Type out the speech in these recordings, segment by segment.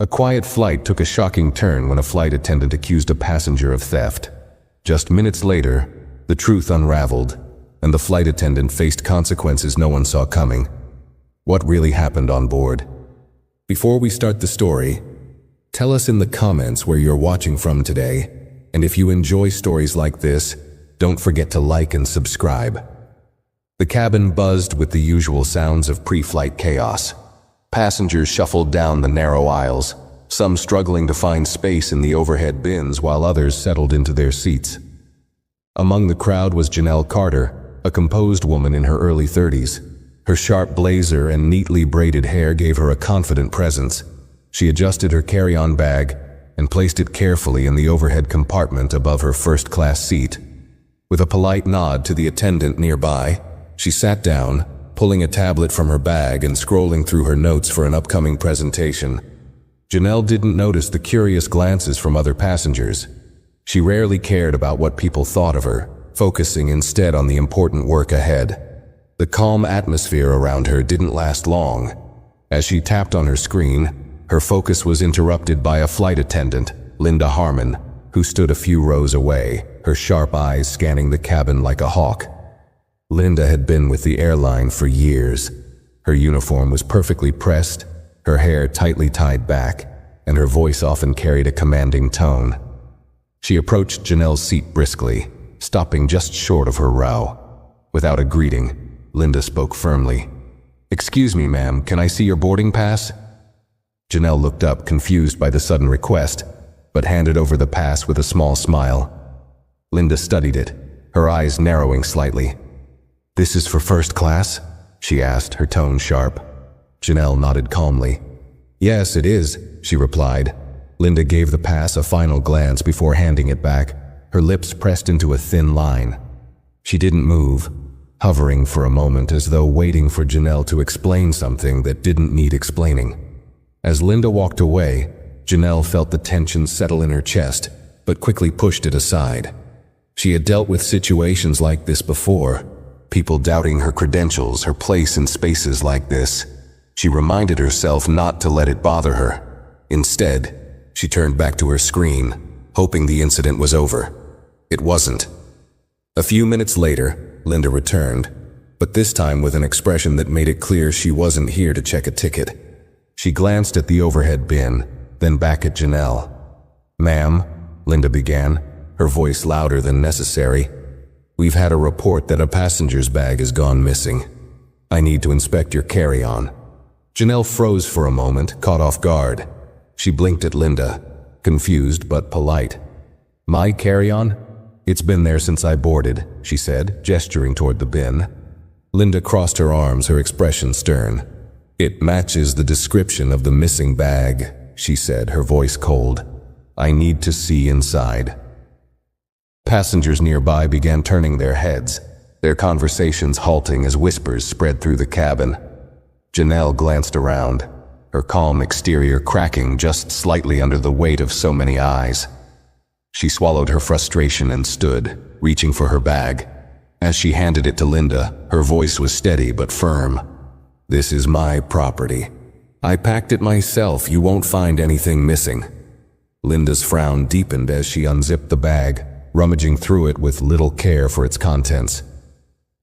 A quiet flight took a shocking turn when a flight attendant accused a passenger of theft. Just minutes later, the truth unraveled, and the flight attendant faced consequences no one saw coming. What really happened on board? Before we start the story, tell us in the comments where you're watching from today, and if you enjoy stories like this, don't forget to like and subscribe. The cabin buzzed with the usual sounds of pre-flight chaos. Passengers shuffled down the narrow aisles, some struggling to find space in the overhead bins while others settled into their seats. Among the crowd was Janelle Carter, a composed woman in her early 30s. Her sharp blazer and neatly braided hair gave her a confident presence. She adjusted her carry-on bag and placed it carefully in the overhead compartment above her first-class seat. With a polite nod to the attendant nearby, she sat down, pulling a tablet from her bag and scrolling through her notes for an upcoming presentation. Janelle didn't notice the curious glances from other passengers. She rarely cared about what people thought of her, focusing instead on the important work ahead. The calm atmosphere around her didn't last long. As she tapped on her screen, her focus was interrupted by a flight attendant, Linda Harmon, who stood a few rows away, her sharp eyes scanning the cabin like a hawk. Linda had been with the airline for years. Her uniform was perfectly pressed, her hair tightly tied back, and her voice often carried a commanding tone. She approached Janelle's seat briskly, stopping just short of her row. Without a greeting, Linda spoke firmly. "Excuse me, ma'am, can I see your boarding pass?" Janelle looked up, confused by the sudden request, but handed over the pass with a small smile. Linda studied it, her eyes narrowing slightly. "This is for first class?" she asked, her tone sharp. Janelle nodded calmly. "Yes, it is," she replied. Linda gave the pass a final glance before handing it back, her lips pressed into a thin line. She didn't move, hovering for a moment as though waiting for Janelle to explain something that didn't need explaining. As Linda walked away, Janelle felt the tension settle in her chest, but quickly pushed it aside. She had dealt with situations like this before. People doubting her credentials, her place in spaces like this. She reminded herself not to let it bother her. Instead, she turned back to her screen, hoping the incident was over. It wasn't. A few minutes later, Linda returned, but this time with an expression that made it clear she wasn't here to check a ticket. She glanced at the overhead bin, then back at Janelle. "Ma'am," Linda began, her voice louder than necessary. "We've had a report that a passenger's bag has gone missing. I need to inspect your carry-on." Janelle froze for a moment, caught off guard. She blinked at Linda, confused but polite. "My carry-on? It's been there since I boarded," she said, gesturing toward the bin. Linda crossed her arms, her expression stern. "It matches the description of the missing bag," she said, her voice cold. "I need to see inside." Passengers nearby began turning their heads, their conversations halting as whispers spread through the cabin. Janelle glanced around, her calm exterior cracking just slightly under the weight of so many eyes. She swallowed her frustration and stood, reaching for her bag. As she handed it to Linda, her voice was steady but firm. "This is my property. I packed it myself. You won't find anything missing." Linda's frown deepened as she unzipped the bag, rummaging through it with little care for its contents.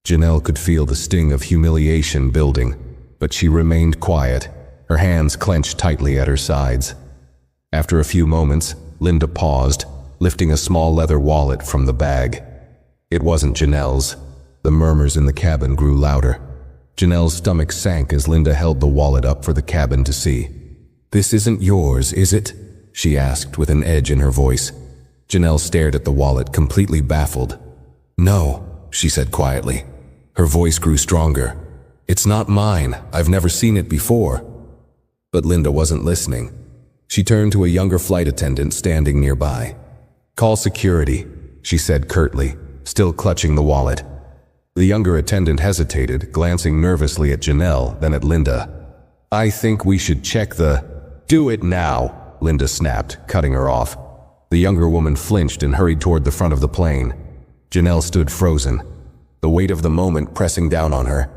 Janelle could feel the sting of humiliation building, but she remained quiet, her hands clenched tightly at her sides. After a few moments, Linda paused, lifting a small leather wallet from the bag. It wasn't Janelle's. The murmurs in the cabin grew louder. Janelle's stomach sank as Linda held the wallet up for the cabin to see. "This isn't yours, is it?" she asked with an edge in her voice. Janelle stared at the wallet, completely baffled. "No," she said quietly. Her voice grew stronger. "It's not mine. I've never seen it before." But Linda wasn't listening. She turned to a younger flight attendant standing nearby. "Call security," she said curtly, still clutching the wallet. The younger attendant hesitated, glancing nervously at Janelle, then at Linda. "I think we should check the—" "Do it now," Linda snapped, cutting her off. The younger woman flinched and hurried toward the front of the plane. Janelle stood frozen, the weight of the moment pressing down on her.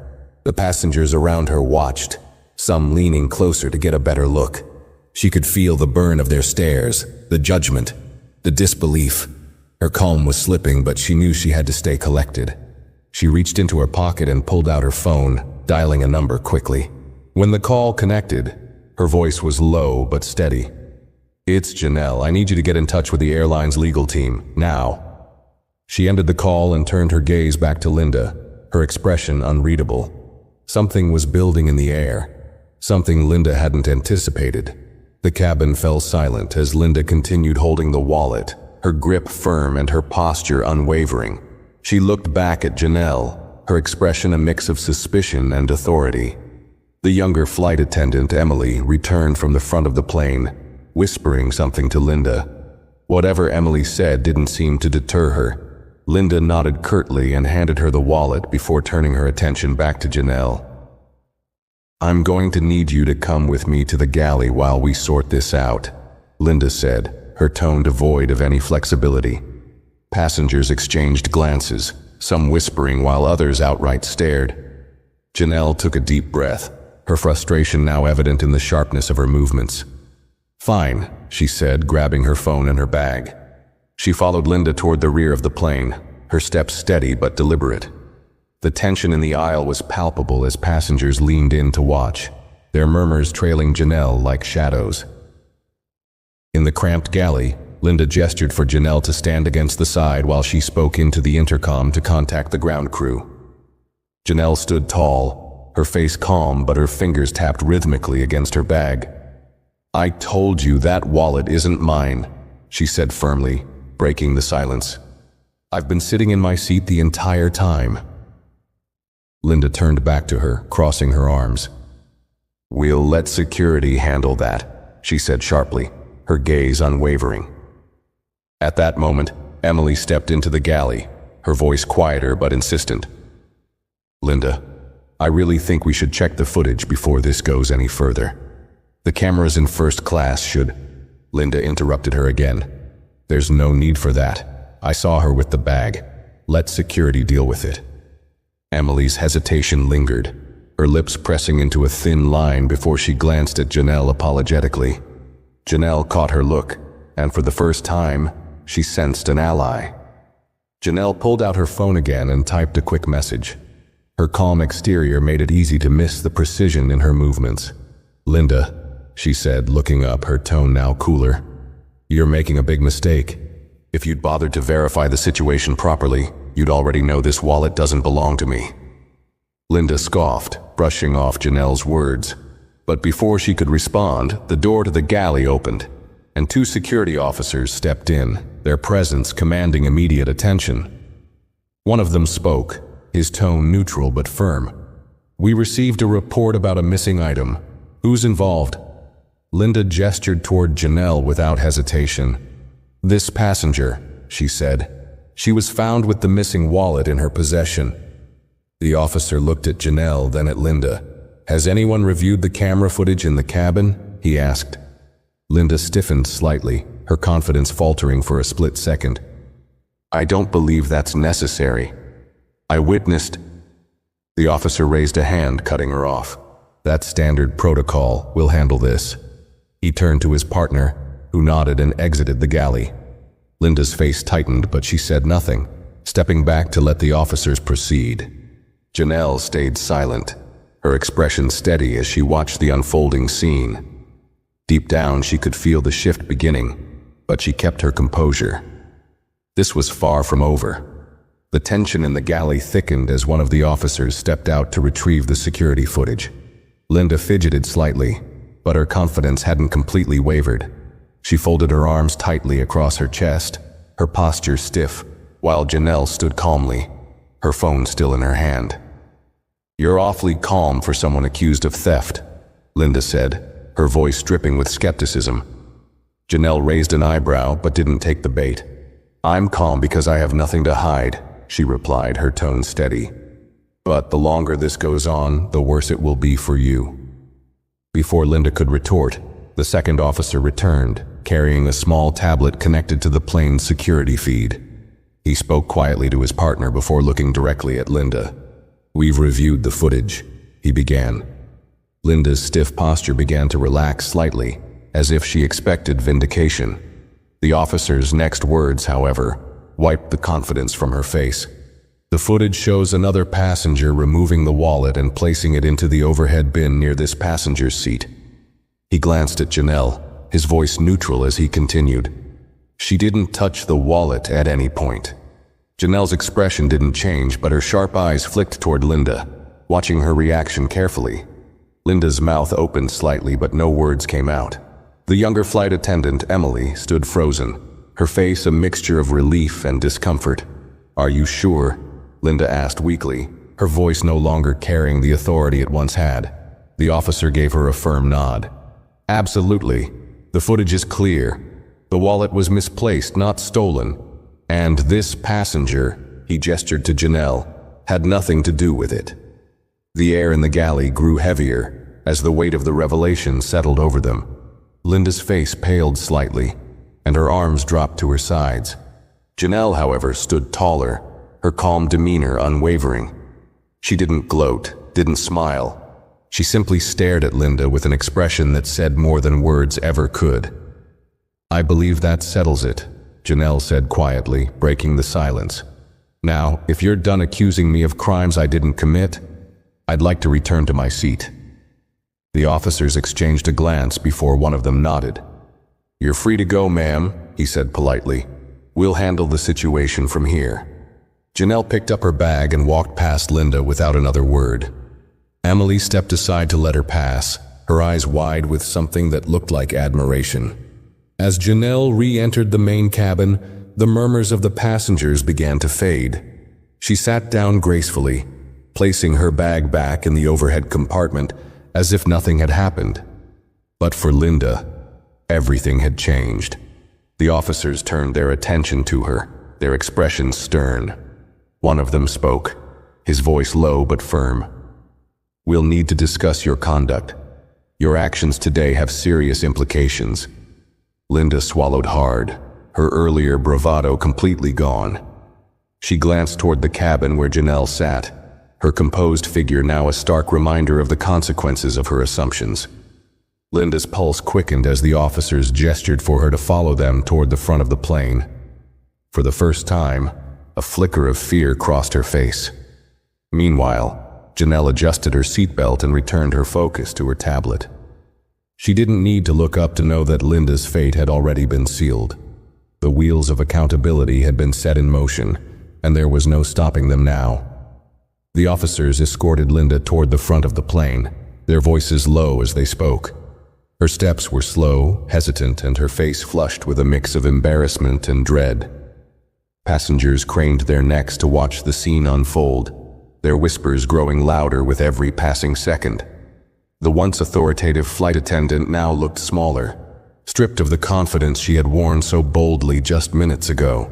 The passengers around her watched, some leaning closer to get a better look. She could feel the burn of their stares, the judgment, the disbelief. Her calm was slipping, but she knew she had to stay collected. She reached into her pocket and pulled out her phone, dialing a number quickly. When the call connected, her voice was low but steady. "It's Janelle. I need you to get in touch with the airline's legal team, now." She ended the call and turned her gaze back to Linda, her expression unreadable. Something was building in the air, something Linda hadn't anticipated. The cabin fell silent as Linda continued holding the wallet, her grip firm and her posture unwavering. She looked back at Janelle, her expression a mix of suspicion and authority. The younger flight attendant, Emily, returned from the front of the plane, whispering something to Linda. Whatever Emily said didn't seem to deter her. Linda nodded curtly and handed her the wallet before turning her attention back to Janelle. "I'm going to need you to come with me to the galley while we sort this out," Linda said, her tone devoid of any flexibility. Passengers exchanged glances, some whispering while others outright stared. Janelle took a deep breath, her frustration now evident in the sharpness of her movements. "Fine," she said, grabbing her phone and her bag. She followed Linda toward the rear of the plane, her steps steady but deliberate. The tension in the aisle was palpable as passengers leaned in to watch, their murmurs trailing Janelle like shadows. In the cramped galley, Linda gestured for Janelle to stand against the side while she spoke into the intercom to contact the ground crew. Janelle stood tall, her face calm but her fingers tapped rhythmically against her bag. "I told you that wallet isn't mine," she said firmly, breaking the silence. "I've been sitting in my seat the entire time." Linda turned back to her, crossing her arms. "We'll let security handle that," she said sharply, her gaze unwavering. At that moment, Emily stepped into the galley, her voice quieter but insistent. "Linda, I really think we should check the footage before this goes any further. The cameras in first class should—" Linda interrupted her again. "There's no need for that. I saw her with the bag. Let security deal with it." Emily's hesitation lingered, her lips pressing into a thin line before she glanced at Janelle apologetically. Janelle caught her look, and for the first time, she sensed an ally. Janelle pulled out her phone again and typed a quick message. Her calm exterior made it easy to miss the precision in her movements. "Linda," she said, looking up, her tone now cooler. "You're making a big mistake. If you'd bothered to verify the situation properly, you'd already know this wallet doesn't belong to me." Linda scoffed, brushing off Janelle's words. But before she could respond, the door to the galley opened, and two security officers stepped in, their presence commanding immediate attention. One of them spoke, his tone neutral but firm. "We received a report about a missing item. Who's involved?" Linda gestured toward Janelle without hesitation. "This passenger," she said. "She was found with the missing wallet in her possession." The officer looked at Janelle, then at Linda. "Has anyone reviewed the camera footage in the cabin?" he asked. Linda stiffened slightly, her confidence faltering for a split second. "I don't believe that's necessary. I witnessed—" The officer raised a hand, cutting her off. "That's standard protocol. We'll handle this." He turned to his partner, who nodded and exited the galley. Linda's face tightened, but she said nothing, stepping back to let the officers proceed. Janelle stayed silent, her expression steady as she watched the unfolding scene. Deep down, she could feel the shift beginning, but she kept her composure. This was far from over. The tension in the galley thickened as one of the officers stepped out to retrieve the security footage. Linda fidgeted slightly, but her confidence hadn't completely wavered. She folded her arms tightly across her chest, her posture stiff, while Janelle stood calmly, her phone still in her hand. "You're awfully calm for someone accused of theft," Linda said, her voice dripping with skepticism. Janelle raised an eyebrow but didn't take the bait. "I'm calm because I have nothing to hide," she replied, her tone steady. "But the longer this goes on, the worse it will be for you." Before Linda could retort, the second officer returned, carrying a small tablet connected to the plane's security feed. He spoke quietly to his partner before looking directly at Linda. "We've reviewed the footage," he began. Linda's stiff posture began to relax slightly, as if she expected vindication. The officer's next words, however, wiped the confidence from her face. The footage shows another passenger removing the wallet and placing it into the overhead bin near this passenger's seat. He glanced at Janelle, his voice neutral as he continued. She didn't touch the wallet at any point. Janelle's expression didn't change, but her sharp eyes flicked toward Linda, watching her reaction carefully. Linda's mouth opened slightly, but no words came out. The younger flight attendant, Emily, stood frozen, her face a mixture of relief and discomfort. "Are you sure?" Linda asked weakly, her voice no longer carrying the authority it once had. The officer gave her a firm nod. "Absolutely. The footage is clear. The wallet was misplaced, not stolen. And this passenger," he gestured to Janelle, "had nothing to do with it." The air in the galley grew heavier as the weight of the revelation settled over them. Linda's face paled slightly, and her arms dropped to her sides. Janelle, however, stood taller, her calm demeanor unwavering. She didn't gloat, didn't smile. She simply stared at Linda with an expression that said more than words ever could. "I believe that settles it," Janelle said quietly, breaking the silence. "Now, if you're done accusing me of crimes I didn't commit, I'd like to return to my seat." The officers exchanged a glance before one of them nodded. "You're free to go, ma'am," he said politely. "We'll handle the situation from here." Janelle picked up her bag and walked past Linda without another word. Emily stepped aside to let her pass, her eyes wide with something that looked like admiration. As Janelle re-entered the main cabin, the murmurs of the passengers began to fade. She sat down gracefully, placing her bag back in the overhead compartment as if nothing had happened. But for Linda, everything had changed. The officers turned their attention to her, their expressions stern. One of them spoke, his voice low but firm. "We'll need to discuss your conduct. Your actions today have serious implications." Linda swallowed hard, her earlier bravado completely gone. She glanced toward the cabin where Janelle sat, her composed figure now a stark reminder of the consequences of her assumptions. Linda's pulse quickened as the officers gestured for her to follow them toward the front of the plane. For the first time, a flicker of fear crossed her face. Meanwhile, Janelle adjusted her seatbelt and returned her focus to her tablet. She didn't need to look up to know that Linda's fate had already been sealed. The wheels of accountability had been set in motion, and there was no stopping them now. The officers escorted Linda toward the front of the plane, their voices low as they spoke. Her steps were slow, hesitant, and her face flushed with a mix of embarrassment and dread. Passengers craned their necks to watch the scene unfold, their whispers growing louder with every passing second. The once authoritative flight attendant now looked smaller, stripped of the confidence she had worn so boldly just minutes ago.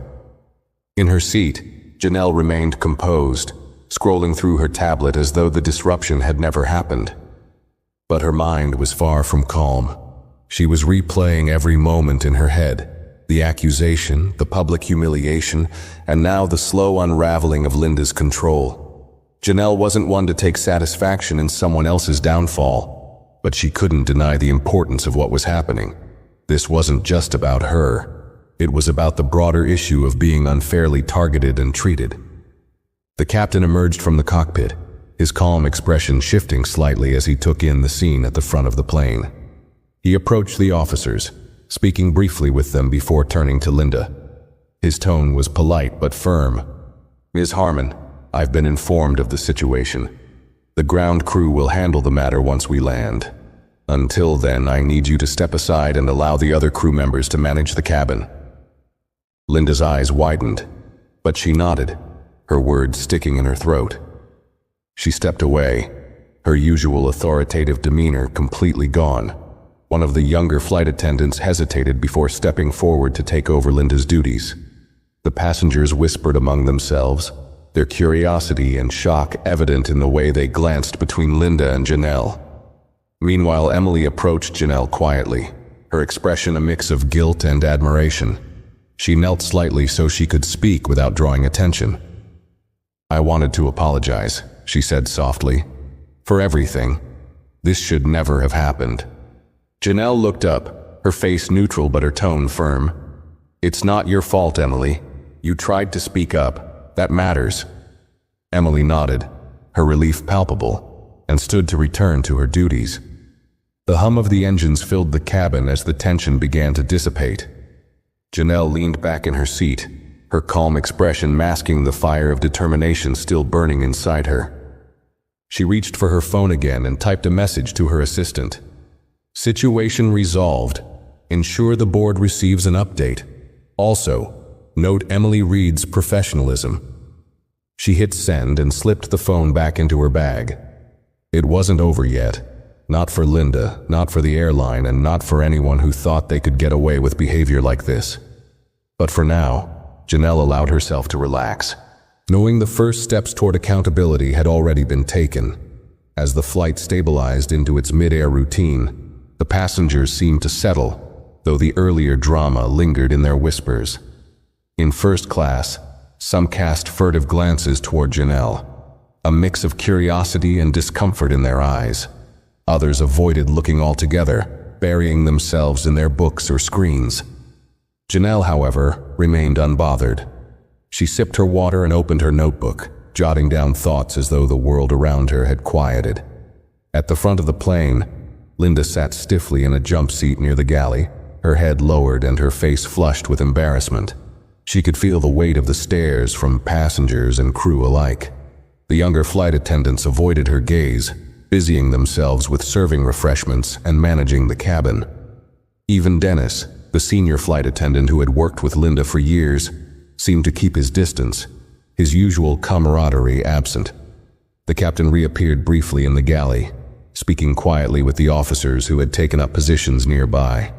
In her seat, Janelle remained composed, scrolling through her tablet as though the disruption had never happened. But her mind was far from calm. She was replaying every moment in her head, the accusation, the public humiliation, and now the slow unraveling of Linda's control. Janelle wasn't one to take satisfaction in someone else's downfall, but she couldn't deny the importance of what was happening. This wasn't just about her. It was about the broader issue of being unfairly targeted and treated. The captain emerged from the cockpit, his calm expression shifting slightly as he took in the scene at the front of the plane. He approached the officers, speaking briefly with them before turning to Linda. His tone was polite but firm. "Ms. Harmon, I've been informed of the situation. The ground crew will handle the matter once we land. Until then, I need you to step aside and allow the other crew members to manage the cabin." Linda's eyes widened, but she nodded, her words sticking in her throat. She stepped away, her usual authoritative demeanor completely gone. One of the younger flight attendants hesitated before stepping forward to take over Linda's duties. The passengers whispered among themselves, their curiosity and shock evident in the way they glanced between Linda and Janelle. Meanwhile, Emily approached Janelle quietly, her expression a mix of guilt and admiration. She knelt slightly so she could speak without drawing attention. "I wanted to apologize," she said softly, "for everything. This should never have happened." Janelle looked up, her face neutral but her tone firm. "It's not your fault, Emily. You tried to speak up. That matters." Emily nodded, her relief palpable, and stood to return to her duties. The hum of the engines filled the cabin as the tension began to dissipate. Janelle leaned back in her seat, her calm expression masking the fire of determination still burning inside her. She reached for her phone again and typed a message to her assistant. "Situation resolved. Ensure the board receives an update. Also, note Emily Reed's professionalism." She hit send and slipped the phone back into her bag. It wasn't over yet. Not for Linda, not for the airline, and not for anyone who thought they could get away with behavior like this. But for now, Janelle allowed herself to relax, knowing the first steps toward accountability had already been taken. As the flight stabilized into its mid-air routine, the passengers seemed to settle, though the earlier drama lingered in their whispers. In first class, some cast furtive glances toward Janelle, a mix of curiosity and discomfort in their eyes. Others avoided looking altogether, burying themselves in their books or screens. Janelle, however, remained unbothered. She sipped her water and opened her notebook, jotting down thoughts as though the world around her had quieted. At the front of the plane, Linda sat stiffly in a jump seat near the galley, her head lowered and her face flushed with embarrassment. She could feel the weight of the stares from passengers and crew alike. The younger flight attendants avoided her gaze, busying themselves with serving refreshments and managing the cabin. Even Dennis, the senior flight attendant who had worked with Linda for years, seemed to keep his distance, his usual camaraderie absent. The captain reappeared briefly in the galley, speaking quietly with the officers who had taken up positions nearby.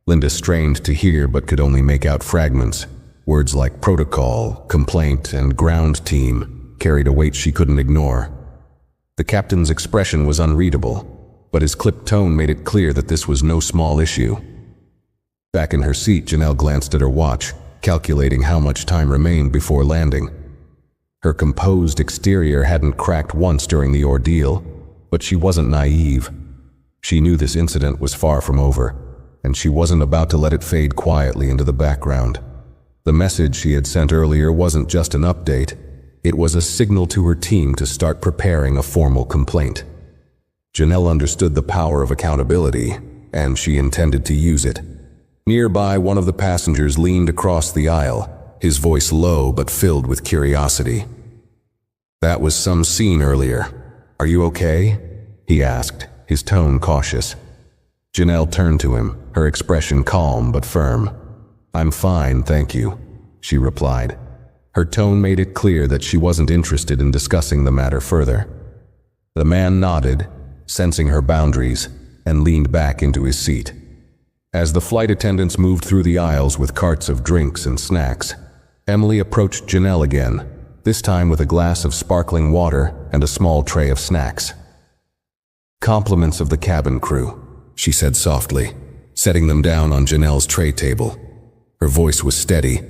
Linda strained to hear but could only make out fragments. Words like protocol, complaint, and ground team carried a weight she couldn't ignore. The captain's expression was unreadable, but his clipped tone made it clear that this was no small issue. Back in her seat, Janelle glanced at her watch, calculating how much time remained before landing. Her composed exterior hadn't cracked once during the ordeal, but she wasn't naive. She knew this incident was far from over, and she wasn't about to let it fade quietly into the background. The message she had sent earlier wasn't just an update. It was a signal to her team to start preparing a formal complaint. Janelle understood the power of accountability, and she intended to use it. Nearby, one of the passengers leaned across the aisle, his voice low but filled with curiosity. "That was some scene earlier. Are you okay?" he asked, his tone cautious. Janelle turned to him, her expression calm but firm. "I'm fine, thank you," she replied. Her tone made it clear that she wasn't interested in discussing the matter further. The man nodded, sensing her boundaries, and leaned back into his seat. As the flight attendants moved through the aisles with carts of drinks and snacks, Emily approached Janelle again, this time with a glass of sparkling water and a small tray of snacks. "Compliments of the cabin crew," she said softly, setting them down on Janelle's tray table. Her voice was steady,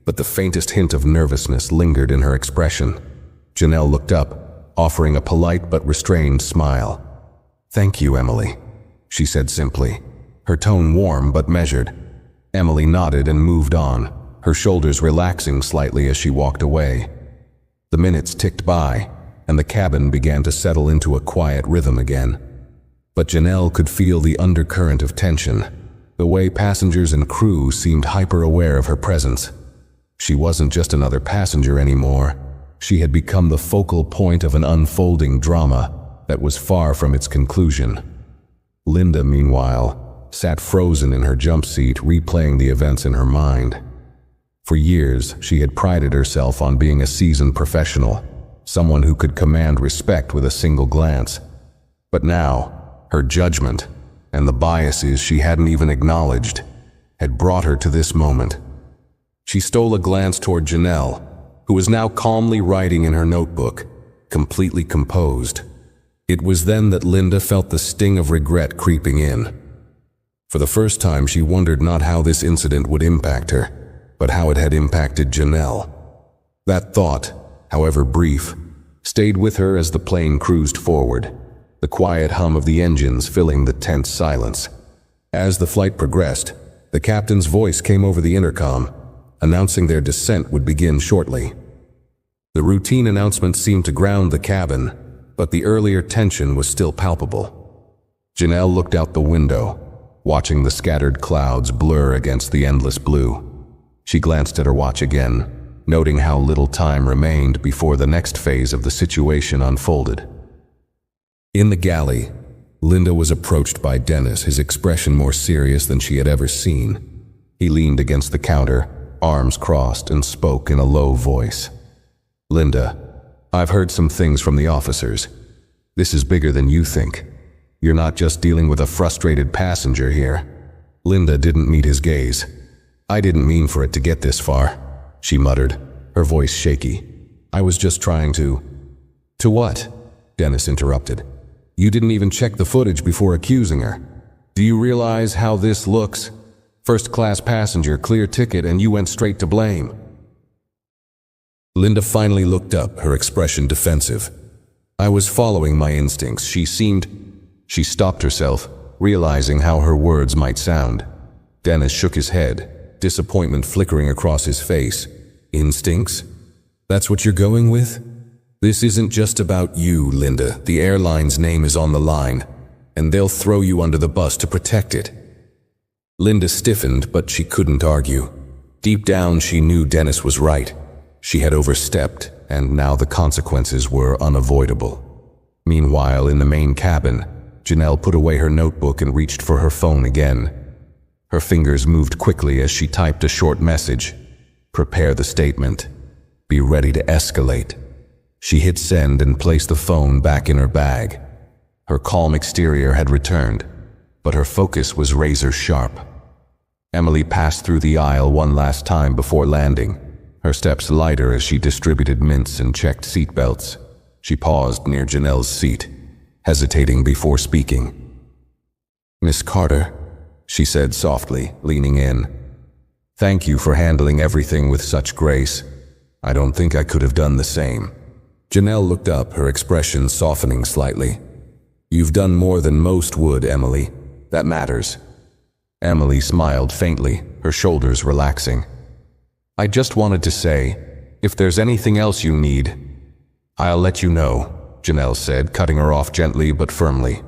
but the faintest hint of nervousness lingered in her expression. Janelle looked up, offering a polite but restrained smile. "Thank you, Emily," she said simply, her tone warm but measured. Emily nodded and moved on, her shoulders relaxing slightly as she walked away. The minutes ticked by, and the cabin began to settle into a quiet rhythm again. But Janelle could feel the undercurrent of tension, the way passengers and crew seemed hyper-aware of her presence. She wasn't just another passenger anymore. She had become the focal point of an unfolding drama that was far from its conclusion. Linda, meanwhile, sat frozen in her jump seat, replaying the events in her mind. For years, she had prided herself on being a seasoned professional, someone who could command respect with a single glance. But now, her judgment, and the biases she hadn't even acknowledged, had brought her to this moment. She stole a glance toward Janelle, who was now calmly writing in her notebook, completely composed. It was then that Linda felt the sting of regret creeping in. For the first time, she wondered not how this incident would impact her, but how it had impacted Janelle. That thought, however brief, stayed with her as the plane cruised forward, the quiet hum of the engines filling the tense silence. As the flight progressed, the captain's voice came over the intercom, announcing their descent would begin shortly. The routine announcement seemed to ground the cabin, but the earlier tension was still palpable. Janelle looked out the window, watching the scattered clouds blur against the endless blue. She glanced at her watch again, noting how little time remained before the next phase of the situation unfolded. In the galley, Linda was approached by Dennis, his expression more serious than she had ever seen. He leaned against the counter, arms crossed, and spoke in a low voice. "Linda, I've heard some things from the officers. This is bigger than you think. You're not just dealing with a frustrated passenger here." Linda didn't meet his gaze. "I didn't mean for it to get this far," she muttered, her voice shaky. "I was just trying to—" "To what?" Dennis interrupted. "You didn't even check the footage before accusing her. Do you realize how this looks? First-class passenger, clear ticket, and you went straight to blame." Linda finally looked up, her expression defensive. "I was following my instincts. She stopped herself, realizing how her words might sound. Dennis shook his head, disappointment flickering across his face. "Instincts? That's what you're going with? This isn't just about you, Linda. The airline's name is on the line, and they'll throw you under the bus to protect it." Linda stiffened, but she couldn't argue. Deep down, she knew Dennis was right. She had overstepped, and now the consequences were unavoidable. Meanwhile, in the main cabin, Janelle put away her notebook and reached for her phone again. Her fingers moved quickly as she typed a short message. "Prepare the statement. Be ready to escalate." She hit send and placed the phone back in her bag. Her calm exterior had returned, but her focus was razor sharp. Emily passed through the aisle one last time before landing, her steps lighter as she distributed mints and checked seatbelts. She paused near Janelle's seat, hesitating before speaking. "Miss Carter," she said softly, leaning in. "Thank you for handling everything with such grace. I don't think I could have done the same." Janelle looked up, her expression softening slightly. "You've done more than most would, Emily. That matters." Emily smiled faintly, her shoulders relaxing. "I just wanted to say, if there's anything else you need, I'll let you know," Janelle said, cutting her off gently but firmly.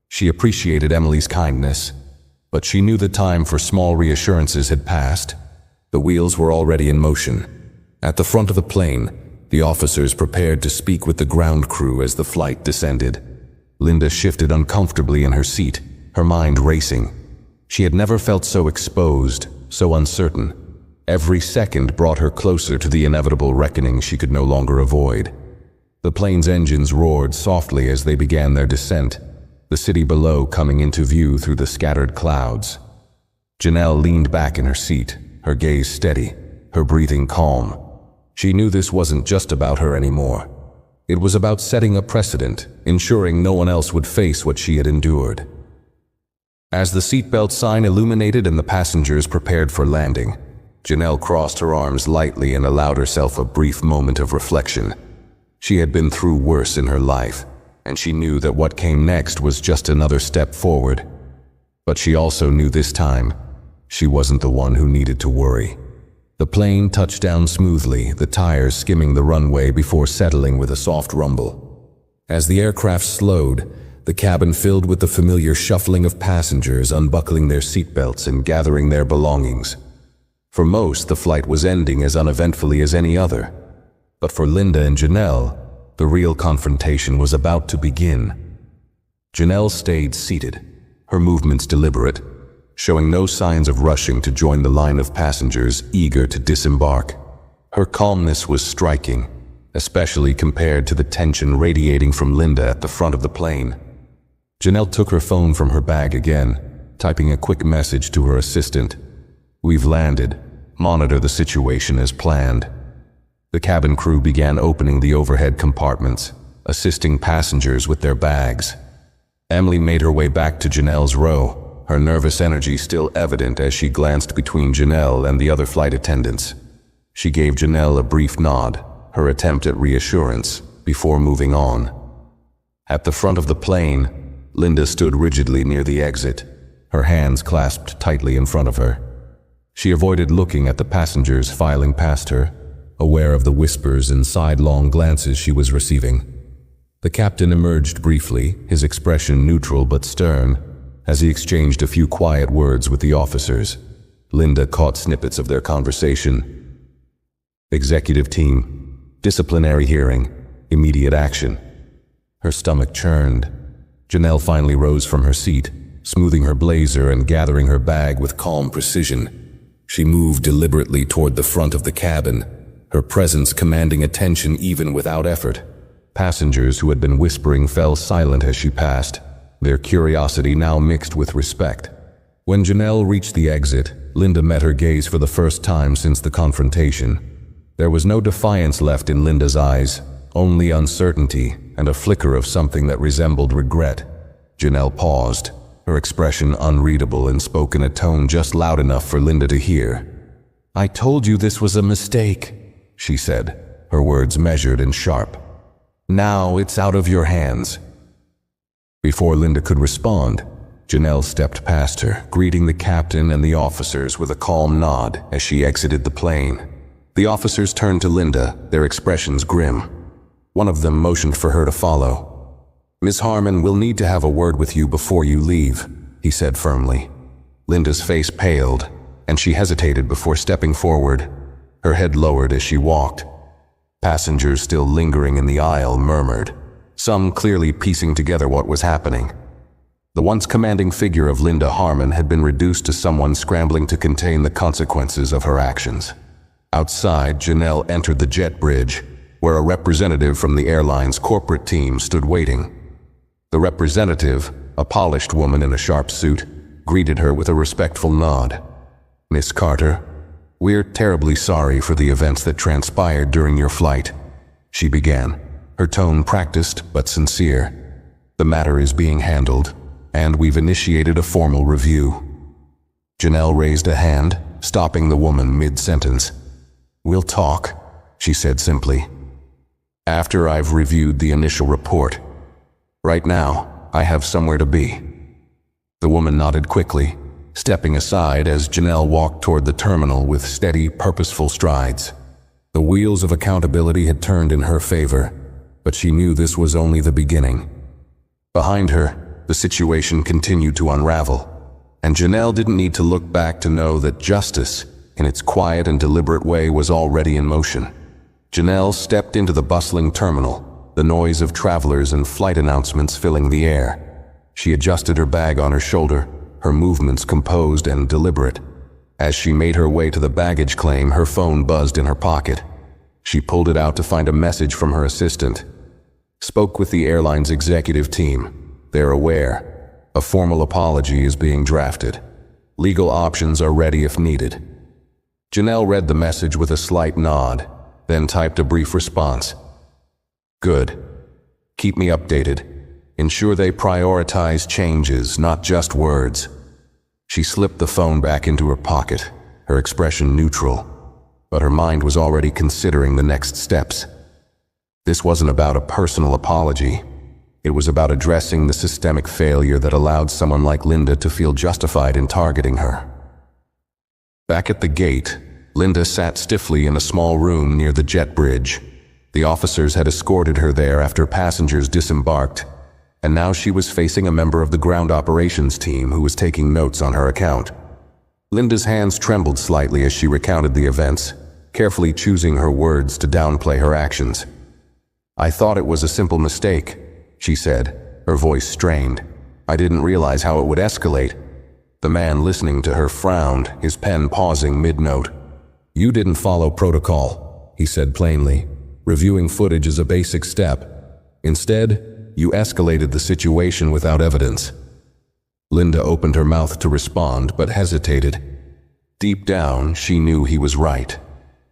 She appreciated Emily's kindness, but she knew the time for small reassurances had passed. The wheels were already in motion. At the front of the plane, the officers prepared to speak with the ground crew as the flight descended. Linda shifted uncomfortably in her seat, her mind racing. She had never felt so exposed, so uncertain. Every second brought her closer to the inevitable reckoning she could no longer avoid. The plane's engines roared softly as they began their descent, the city below coming into view through the scattered clouds. Janelle leaned back in her seat, her gaze steady, her breathing calm. She knew this wasn't just about her anymore. It was about setting a precedent, ensuring no one else would face what she had endured. As the seatbelt sign illuminated and the passengers prepared for landing, Janelle crossed her arms lightly and allowed herself a brief moment of reflection. She had been through worse in her life, and she knew that what came next was just another step forward. But she also knew this time, she wasn't the one who needed to worry. The plane touched down smoothly, the tires skimming the runway before settling with a soft rumble. As the aircraft slowed, the cabin filled with the familiar shuffling of passengers unbuckling their seatbelts and gathering their belongings. For most, the flight was ending as uneventfully as any other. But for Linda and Janelle, the real confrontation was about to begin. Janelle stayed seated, her movements deliberate, showing no signs of rushing to join the line of passengers eager to disembark. Her calmness was striking, especially compared to the tension radiating from Linda at the front of the plane. Janelle took her phone from her bag again, typing a quick message to her assistant. "We've landed. Monitor the situation as planned." The cabin crew began opening the overhead compartments, assisting passengers with their bags. Emily made her way back to Janelle's row, her nervous energy still evident as she glanced between Janelle and the other flight attendants. She gave Janelle a brief nod, her attempt at reassurance, before moving on. At the front of the plane, Linda stood rigidly near the exit, her hands clasped tightly in front of her. She avoided looking at the passengers filing past her, aware of the whispers and sidelong glances she was receiving. The captain emerged briefly, his expression neutral but stern, as he exchanged a few quiet words with the officers. Linda caught snippets of their conversation. Executive team, disciplinary hearing, immediate action. Her stomach churned. Janelle finally rose from her seat, smoothing her blazer and gathering her bag with calm precision. She moved deliberately toward the front of the cabin, her presence commanding attention even without effort. Passengers who had been whispering fell silent as she passed, their curiosity now mixed with respect. When Janelle reached the exit, Linda met her gaze for the first time since the confrontation. There was no defiance left in Linda's eyes, only uncertainty and a flicker of something that resembled regret. Janelle paused, her expression unreadable, and spoke in a tone just loud enough for Linda to hear. "I told you this was a mistake," she said, her words measured and sharp. "Now it's out of your hands." Before Linda could respond, Janelle stepped past her, greeting the captain and the officers with a calm nod as she exited the plane. The officers turned to Linda, their expressions grim. One of them motioned for her to follow. "Miss Harmon will need to have a word with you before you leave," he said firmly. Linda's face paled, and she hesitated before stepping forward, her head lowered as she walked. Passengers still lingering in the aisle murmured, some clearly piecing together what was happening. The once commanding figure of Linda Harmon had been reduced to someone scrambling to contain the consequences of her actions. Outside, Janelle entered the jet bridge, where a representative from the airline's corporate team stood waiting. The representative, a polished woman in a sharp suit, greeted her with a respectful nod. "Miss Carter, we're terribly sorry for the events that transpired during your flight," she began, her tone practiced but sincere. "The matter is being handled, and we've initiated a formal review." Janelle raised a hand, stopping the woman mid-sentence. "We'll talk," she said simply, "after I've reviewed the initial report. Right now, I have somewhere to be." The woman nodded quickly, stepping aside as Janelle walked toward the terminal with steady, purposeful strides. The wheels of accountability had turned in her favor, but she knew this was only the beginning. Behind her, the situation continued to unravel, and Janelle didn't need to look back to know that justice, in its quiet and deliberate way, was already in motion. Janelle stepped into the bustling terminal, the noise of travelers and flight announcements filling the air. She adjusted her bag on her shoulder, her movements composed and deliberate. As she made her way to the baggage claim, her phone buzzed in her pocket. She pulled it out to find a message from her assistant. "Spoke with the airline's executive team. They're aware. A formal apology is being drafted. Legal options are ready if needed." Janelle read the message with a slight nod, then typed a brief response. "Good. Keep me updated. Ensure they prioritize changes, not just words." She slipped the phone back into her pocket, her expression neutral, but her mind was already considering the next steps. This wasn't about a personal apology. It was about addressing the systemic failure that allowed someone like Linda to feel justified in targeting her. Back at the gate, Linda sat stiffly in a small room near the jet bridge. The officers had escorted her there after passengers disembarked, and now she was facing a member of the ground operations team who was taking notes on her account. Linda's hands trembled slightly as she recounted the events, carefully choosing her words to downplay her actions. "I thought it was a simple mistake," she said, her voice strained. "I didn't realize how it would escalate." The man listening to her frowned, his pen pausing mid-note. "You didn't follow protocol," he said plainly. "Reviewing footage is a basic step. Instead, you escalated the situation without evidence." Linda opened her mouth to respond, but hesitated. Deep down, she knew he was right.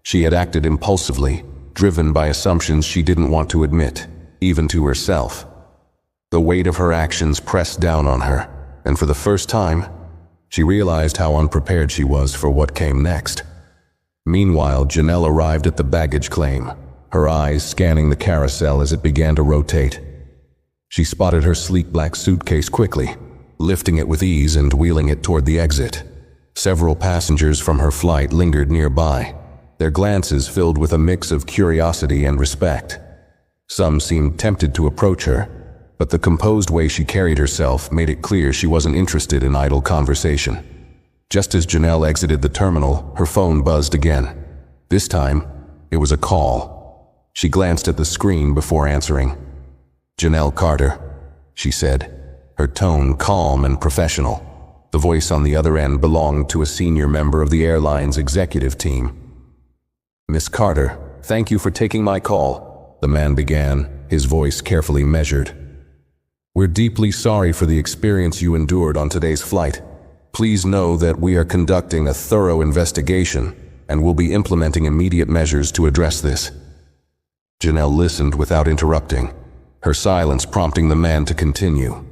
She had acted impulsively, driven by assumptions she didn't want to admit, even to herself. The weight of her actions pressed down on her, and for the first time, she realized how unprepared she was for what came next. Meanwhile, Janelle arrived at the baggage claim, her eyes scanning the carousel as it began to rotate. She spotted her sleek black suitcase quickly, lifting it with ease and wheeling it toward the exit. Several passengers from her flight lingered nearby, their glances filled with a mix of curiosity and respect. Some seemed tempted to approach her, but the composed way she carried herself made it clear she wasn't interested in idle conversation. Just as Janelle exited the terminal, her phone buzzed again. This time, it was a call. She glanced at the screen before answering. "Janelle Carter," she said, her tone calm and professional. The voice on the other end belonged to a senior member of the airline's executive team. "Miss Carter, thank you for taking my call," the man began, his voice carefully measured. "We're deeply sorry for the experience you endured on today's flight. Please know that we are conducting a thorough investigation and will be implementing immediate measures to address this." Janelle listened without interrupting, her silence prompting the man to continue.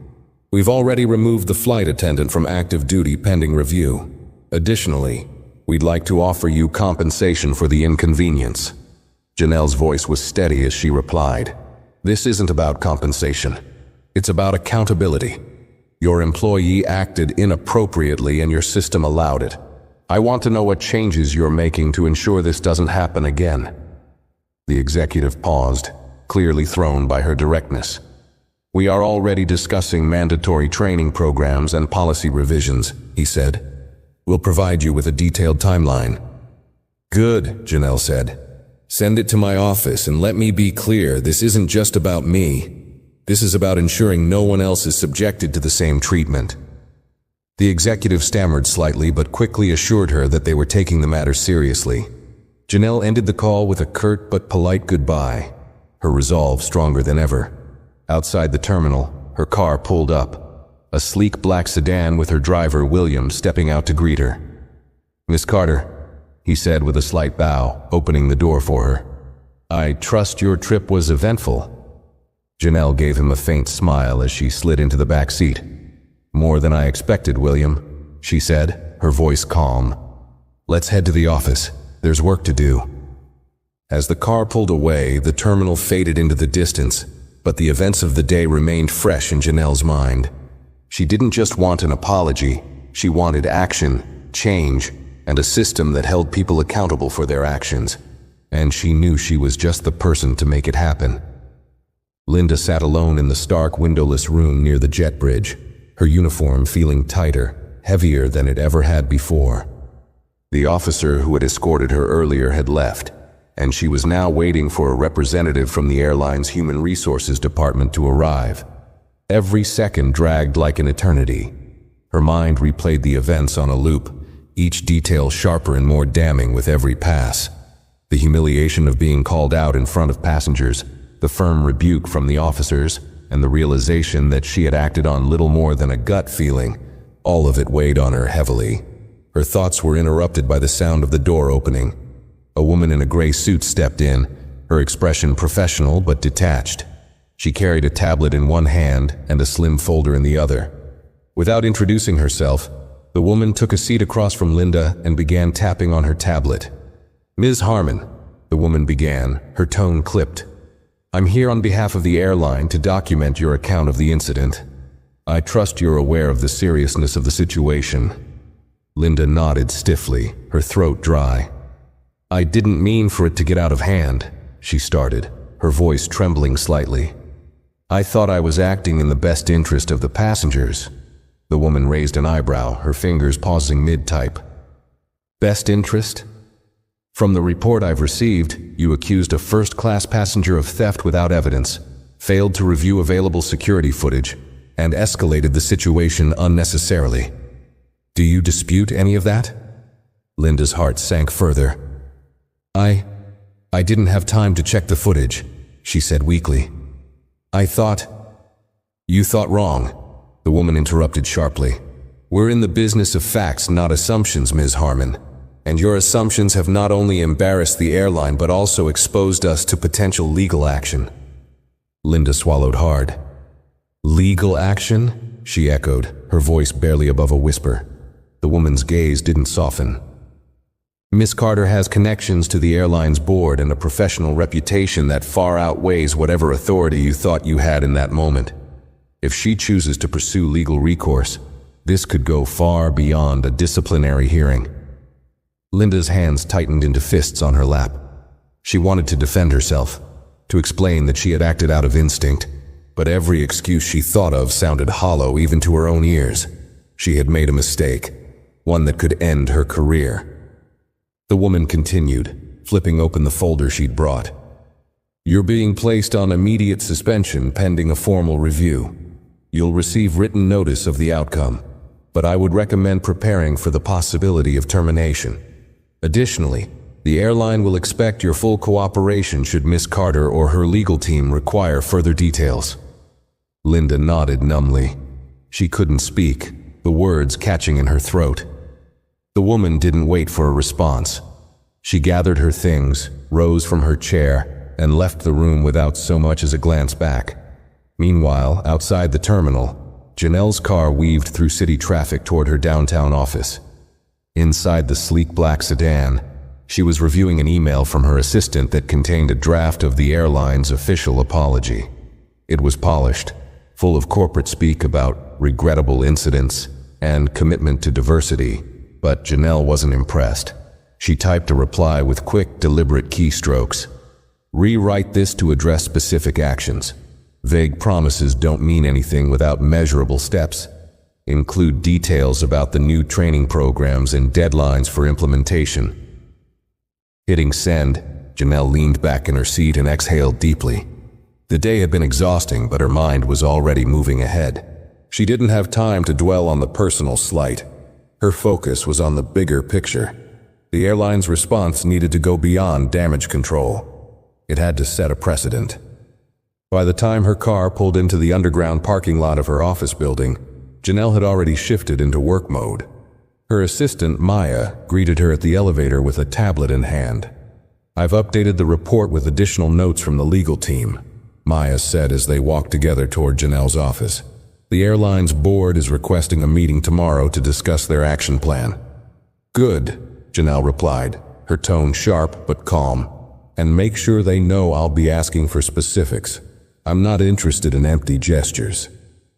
"We've already removed the flight attendant from active duty pending review. Additionally, we'd like to offer you compensation for the inconvenience." Janelle's voice was steady as she replied, "This isn't about compensation. It's about accountability. Your employee acted inappropriately and your system allowed it. I want to know what changes you're making to ensure this doesn't happen again." The executive paused, clearly thrown by her directness. "We are already discussing mandatory training programs and policy revisions," he said. "We'll provide you with a detailed timeline." "Good," Janelle said. "Send it to my office and let me be clear, this isn't just about me. This is about ensuring no one else is subjected to the same treatment." The executive stammered slightly but quickly assured her that they were taking the matter seriously. Janelle ended the call with a curt but polite goodbye, her resolve stronger than ever. Outside the terminal, her car pulled up, a sleek black sedan with her driver William stepping out to greet her. "Miss Carter," he said with a slight bow, opening the door for her. "I trust your trip was eventful." Janelle gave him a faint smile as she slid into the back seat. "More than I expected, William," she said, her voice calm. "Let's head to the office. There's work to do." As the car pulled away, the terminal faded into the distance, but the events of the day remained fresh in Janelle's mind. She didn't just want an apology, she wanted action, change, and a system that held people accountable for their actions. And she knew she was just the person to make it happen. Linda sat alone in the stark, windowless room near the jet bridge, her uniform feeling tighter, heavier than it ever had before. The officer who had escorted her earlier had left, and she was now waiting for a representative from the airline's Human Resources Department to arrive. Every second dragged like an eternity. Her mind replayed the events on a loop, each detail sharper and more damning with every pass. The humiliation of being called out in front of passengers, the firm rebuke from the officers, and the realization that she had acted on little more than a gut feeling, all of it weighed on her heavily. Her thoughts were interrupted by the sound of the door opening. A woman in a gray suit stepped in, her expression professional but detached. She carried a tablet in one hand and a slim folder in the other. Without introducing herself, the woman took a seat across from Linda and began tapping on her tablet. "Ms. Harmon," the woman began, her tone clipped. "I'm here on behalf of the airline to document your account of the incident. I trust you're aware of the seriousness of the situation." Linda nodded stiffly, her throat dry. "I didn't mean for it to get out of hand," she started, her voice trembling slightly. "I thought I was acting in the best interest of the passengers." The woman raised an eyebrow, her fingers pausing mid-type. "Best interest? From the report I've received, you accused a first-class passenger of theft without evidence, failed to review available security footage, and escalated the situation unnecessarily. Do you dispute any of that?" Linda's heart sank further. I didn't have time to check the footage," she said weakly. You thought wrong," the woman interrupted sharply. "We're in the business of facts, not assumptions, Ms. Harmon. And your assumptions have not only embarrassed the airline but also exposed us to potential legal action." Linda swallowed hard. "Legal action?" she echoed, her voice barely above a whisper. The woman's gaze didn't soften. "Miss Carter has connections to the airline's board and a professional reputation that far outweighs whatever authority you thought you had in that moment. If she chooses to pursue legal recourse, this could go far beyond a disciplinary hearing. Linda's hands tightened into fists on her lap. She wanted to defend herself, to explain that she had acted out of instinct, but every excuse she thought of sounded hollow even to her own ears. She had made a mistake, one that could end her career. The woman continued, flipping open the folder she'd brought. "You're being placed on immediate suspension pending a formal review. You'll receive written notice of the outcome, but I would recommend preparing for the possibility of termination. Additionally, the airline will expect your full cooperation should Miss Carter or her legal team require further details." Linda nodded numbly. She couldn't speak, the words catching in her throat. The woman didn't wait for a response. She gathered her things, rose from her chair, and left the room without so much as a glance back. Meanwhile, outside the terminal, Janelle's car weaved through city traffic toward her downtown office. Inside the sleek black sedan, she was reviewing an email from her assistant that contained a draft of the airline's official apology. It was polished, full of corporate speak about regrettable incidents and commitment to diversity, but Janelle wasn't impressed. She typed a reply with quick, deliberate keystrokes. "Rewrite this to address specific actions. Vague promises don't mean anything without measurable steps. Include details about the new training programs and deadlines for implementation." Hitting send, Janelle leaned back in her seat and exhaled deeply. The day had been exhausting, but her mind was already moving ahead. She didn't have time to dwell on the personal slight. Her focus was on the bigger picture. The airline's response needed to go beyond damage control. It had to set a precedent. By the time her car pulled into the underground parking lot of her office building, Janelle had already shifted into work mode. Her assistant, Maya, greeted her at the elevator with a tablet in hand. "I've updated the report with additional notes from the legal team," Maya said as they walked together toward Janelle's office. "The airline's board is requesting a meeting tomorrow to discuss their action plan." "Good," Janelle replied, her tone sharp but calm. "And make sure they know I'll be asking for specifics. I'm not interested in empty gestures."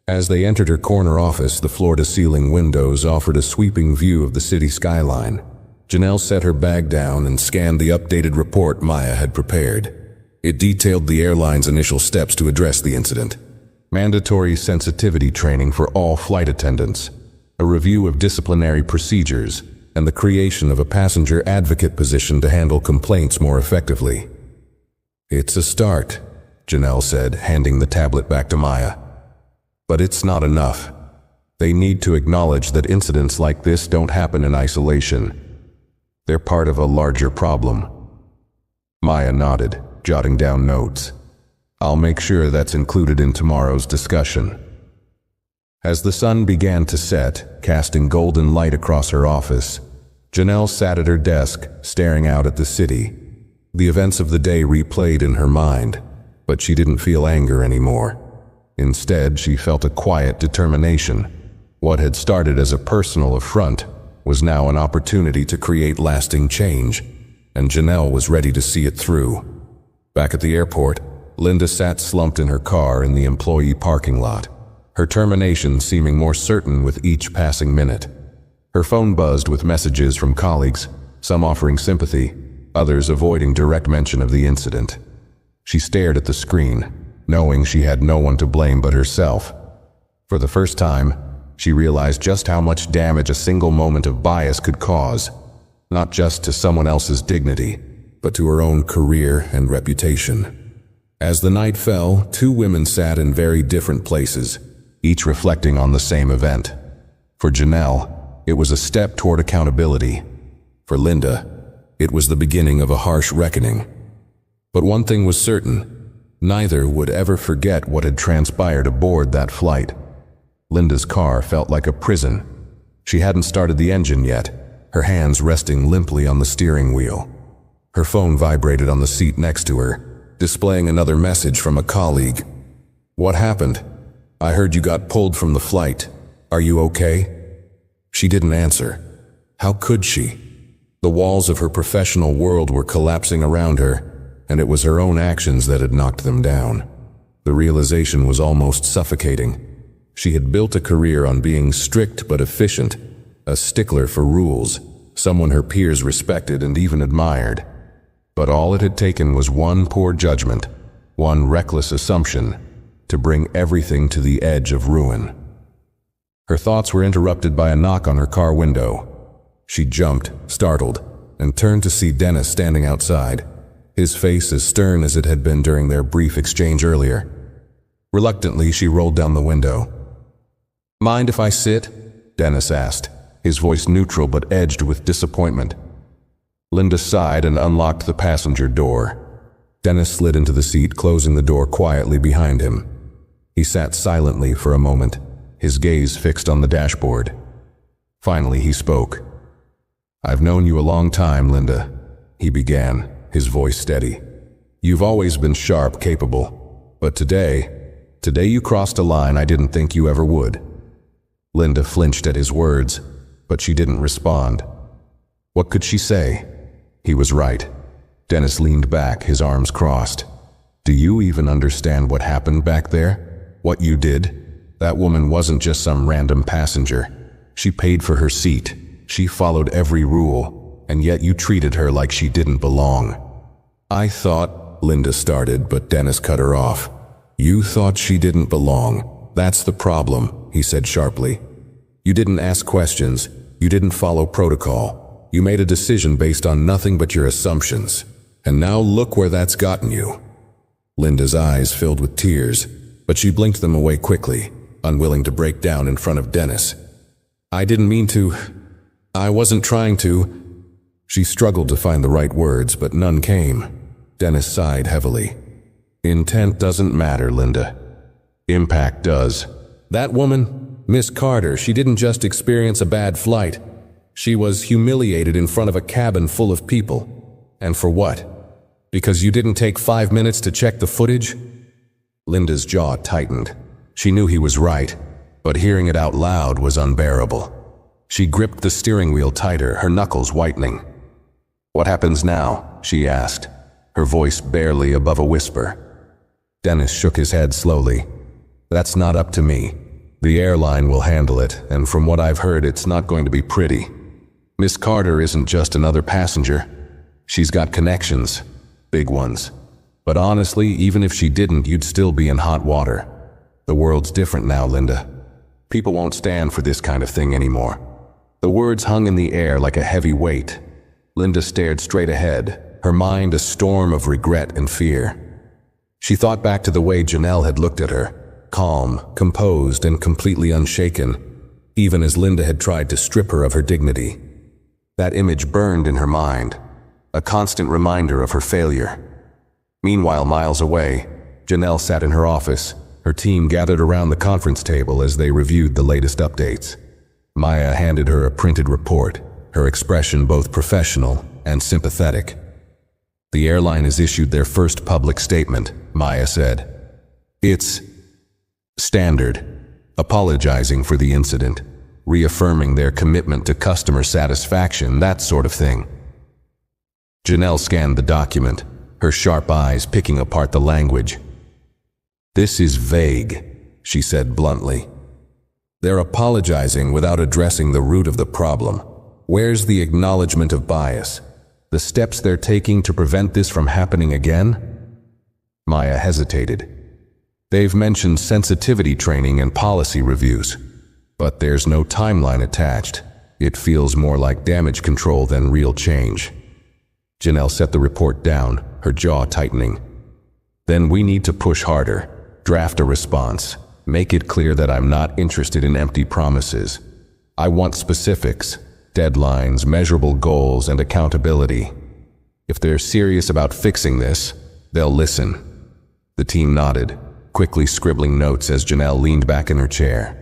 As they entered her corner office, the floor-to-ceiling windows offered a sweeping view of the city skyline. Janelle set her bag down and scanned the updated report Maya had prepared. It detailed the airline's initial steps to address the incident. Mandatory sensitivity training for all flight attendants, a review of disciplinary procedures, and the creation of a passenger advocate position to handle complaints more effectively. "It's a start," Janelle said, handing the tablet back to Maya. "But it's not enough. They need to acknowledge that incidents like this don't happen in isolation. They're part of a larger problem." Maya nodded, jotting down notes. "I'll make sure that's included in tomorrow's discussion." As the sun began to set, casting golden light across her office, Janelle sat at her desk, staring out at the city. The events of the day replayed in her mind, but she didn't feel anger anymore. Instead, she felt a quiet determination. What had started as a personal affront was now an opportunity to create lasting change, and Janelle was ready to see it through. Back at the airport, Linda sat slumped in her car in the employee parking lot, her termination seeming more certain with each passing minute. Her phone buzzed with messages from colleagues, some offering sympathy, others avoiding direct mention of the incident. She stared at the screen, knowing she had no one to blame but herself. For the first time, she realized just how much damage a single moment of bias could cause, not just to someone else's dignity, but to her own career and reputation. As the night fell, two women sat in very different places, each reflecting on the same event. For Janelle, it was a step toward accountability. For Linda, it was the beginning of a harsh reckoning. But one thing was certain: neither would ever forget what had transpired aboard that flight. Linda's car felt like a prison. She hadn't started the engine yet, her hands resting limply on the steering wheel. Her phone vibrated on the seat next to her, displaying another message from a colleague. "What happened? I heard you got pulled from the flight. Are you okay?" She didn't answer. How could she? The walls of her professional world were collapsing around her, and it was her own actions that had knocked them down. The realization was almost suffocating. She had built a career on being strict but efficient, a stickler for rules, someone her peers respected and even admired. But all it had taken was one poor judgment, one reckless assumption, to bring everything to the edge of ruin. Her thoughts were interrupted by a knock on her car window. She jumped, startled, and turned to see Dennis standing outside, his face as stern as it had been during their brief exchange earlier. Reluctantly, she rolled down the window. "Mind if I sit?" Dennis asked, his voice neutral but edged with disappointment. Linda sighed and unlocked the passenger door. Dennis slid into the seat, closing the door quietly behind him. He sat silently for a moment, his gaze fixed on the dashboard. Finally, he spoke. "I've known you a long time, Linda," he began, his voice steady. "You've always been sharp, capable. But today you crossed a line I didn't think you ever would." Linda flinched at his words, but she didn't respond. What could she say? He was right. Dennis leaned back, his arms crossed. "Do you even understand what happened back there? What you did? That woman wasn't just some random passenger. She paid for her seat. She followed every rule, and yet you treated her like she didn't belong." "I thought," Linda started, but Dennis cut her off. "You thought she didn't belong. That's the problem," he said sharply. "You didn't ask questions. You didn't follow protocol. You made a decision based on nothing but your assumptions. And now look where that's gotten you." Linda's eyes filled with tears, but she blinked them away quickly, unwilling to break down in front of Dennis. "I didn't mean to. I wasn't trying to." She struggled to find the right words, but none came. Dennis sighed heavily. "Intent doesn't matter, Linda. Impact does. That woman, Miss Carter, she didn't just experience a bad flight. She was humiliated in front of a cabin full of people. And for what? Because you didn't take 5 minutes to check the footage?" Linda's jaw tightened. She knew he was right, but hearing it out loud was unbearable. She gripped the steering wheel tighter, her knuckles whitening. "What happens now?" she asked, her voice barely above a whisper. Dennis shook his head slowly. "That's not up to me. The airline will handle it, and from what I've heard, it's not going to be pretty. Miss Carter isn't just another passenger. She's got connections, big ones. But honestly, even if she didn't, you'd still be in hot water. The world's different now, Linda. People won't stand for this kind of thing anymore." The words hung in the air like a heavy weight. Linda stared straight ahead, her mind a storm of regret and fear. She thought back to the way Janelle had looked at her, calm, composed, and completely unshaken, even as Linda had tried to strip her of her dignity. That image burned in her mind, a constant reminder of her failure. Meanwhile, miles away, Janelle sat in her office, her team gathered around the conference table as they reviewed the latest updates. Maya handed her a printed report, her expression both professional and sympathetic. "The airline has issued their first public statement," Maya said. "It's standard, apologizing for the incident, reaffirming their commitment to customer satisfaction, that sort of thing." Janelle scanned the document, her sharp eyes picking apart the language. "This is vague," she said bluntly. "They're apologizing without addressing the root of the problem. Where's the acknowledgement of bias? The steps they're taking to prevent this from happening again?" Maya hesitated. "They've mentioned sensitivity training and policy reviews, but there's no timeline attached. It feels more like damage control than real change." Janelle set the report down, her jaw tightening. "Then we need to push harder, draft a response, make it clear that I'm not interested in empty promises. I want specifics, deadlines, measurable goals, and accountability. If they're serious about fixing this, they'll listen." The team nodded, quickly scribbling notes as Janelle leaned back in her chair.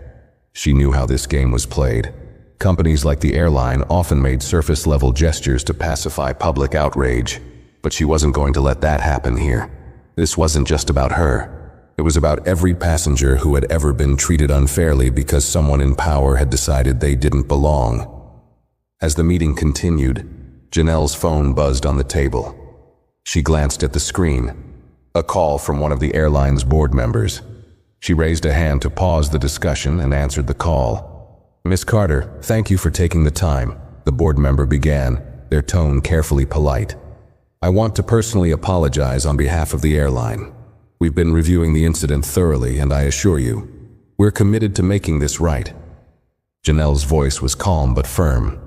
She knew how this game was played. Companies like the airline often made surface-level gestures to pacify public outrage, but she wasn't going to let that happen here. This wasn't just about her. It was about every passenger who had ever been treated unfairly because someone in power had decided they didn't belong. As the meeting continued, Janelle's phone buzzed on the table. She glanced at the screen. A call from one of the airline's board members. She raised a hand to pause the discussion and answered the call. "Miss Carter, thank you for taking the time," the board member began, their tone carefully polite. "I want to personally apologize on behalf of the airline. We've been reviewing the incident thoroughly, and I assure you, we're committed to making this right." Janelle's voice was calm but firm.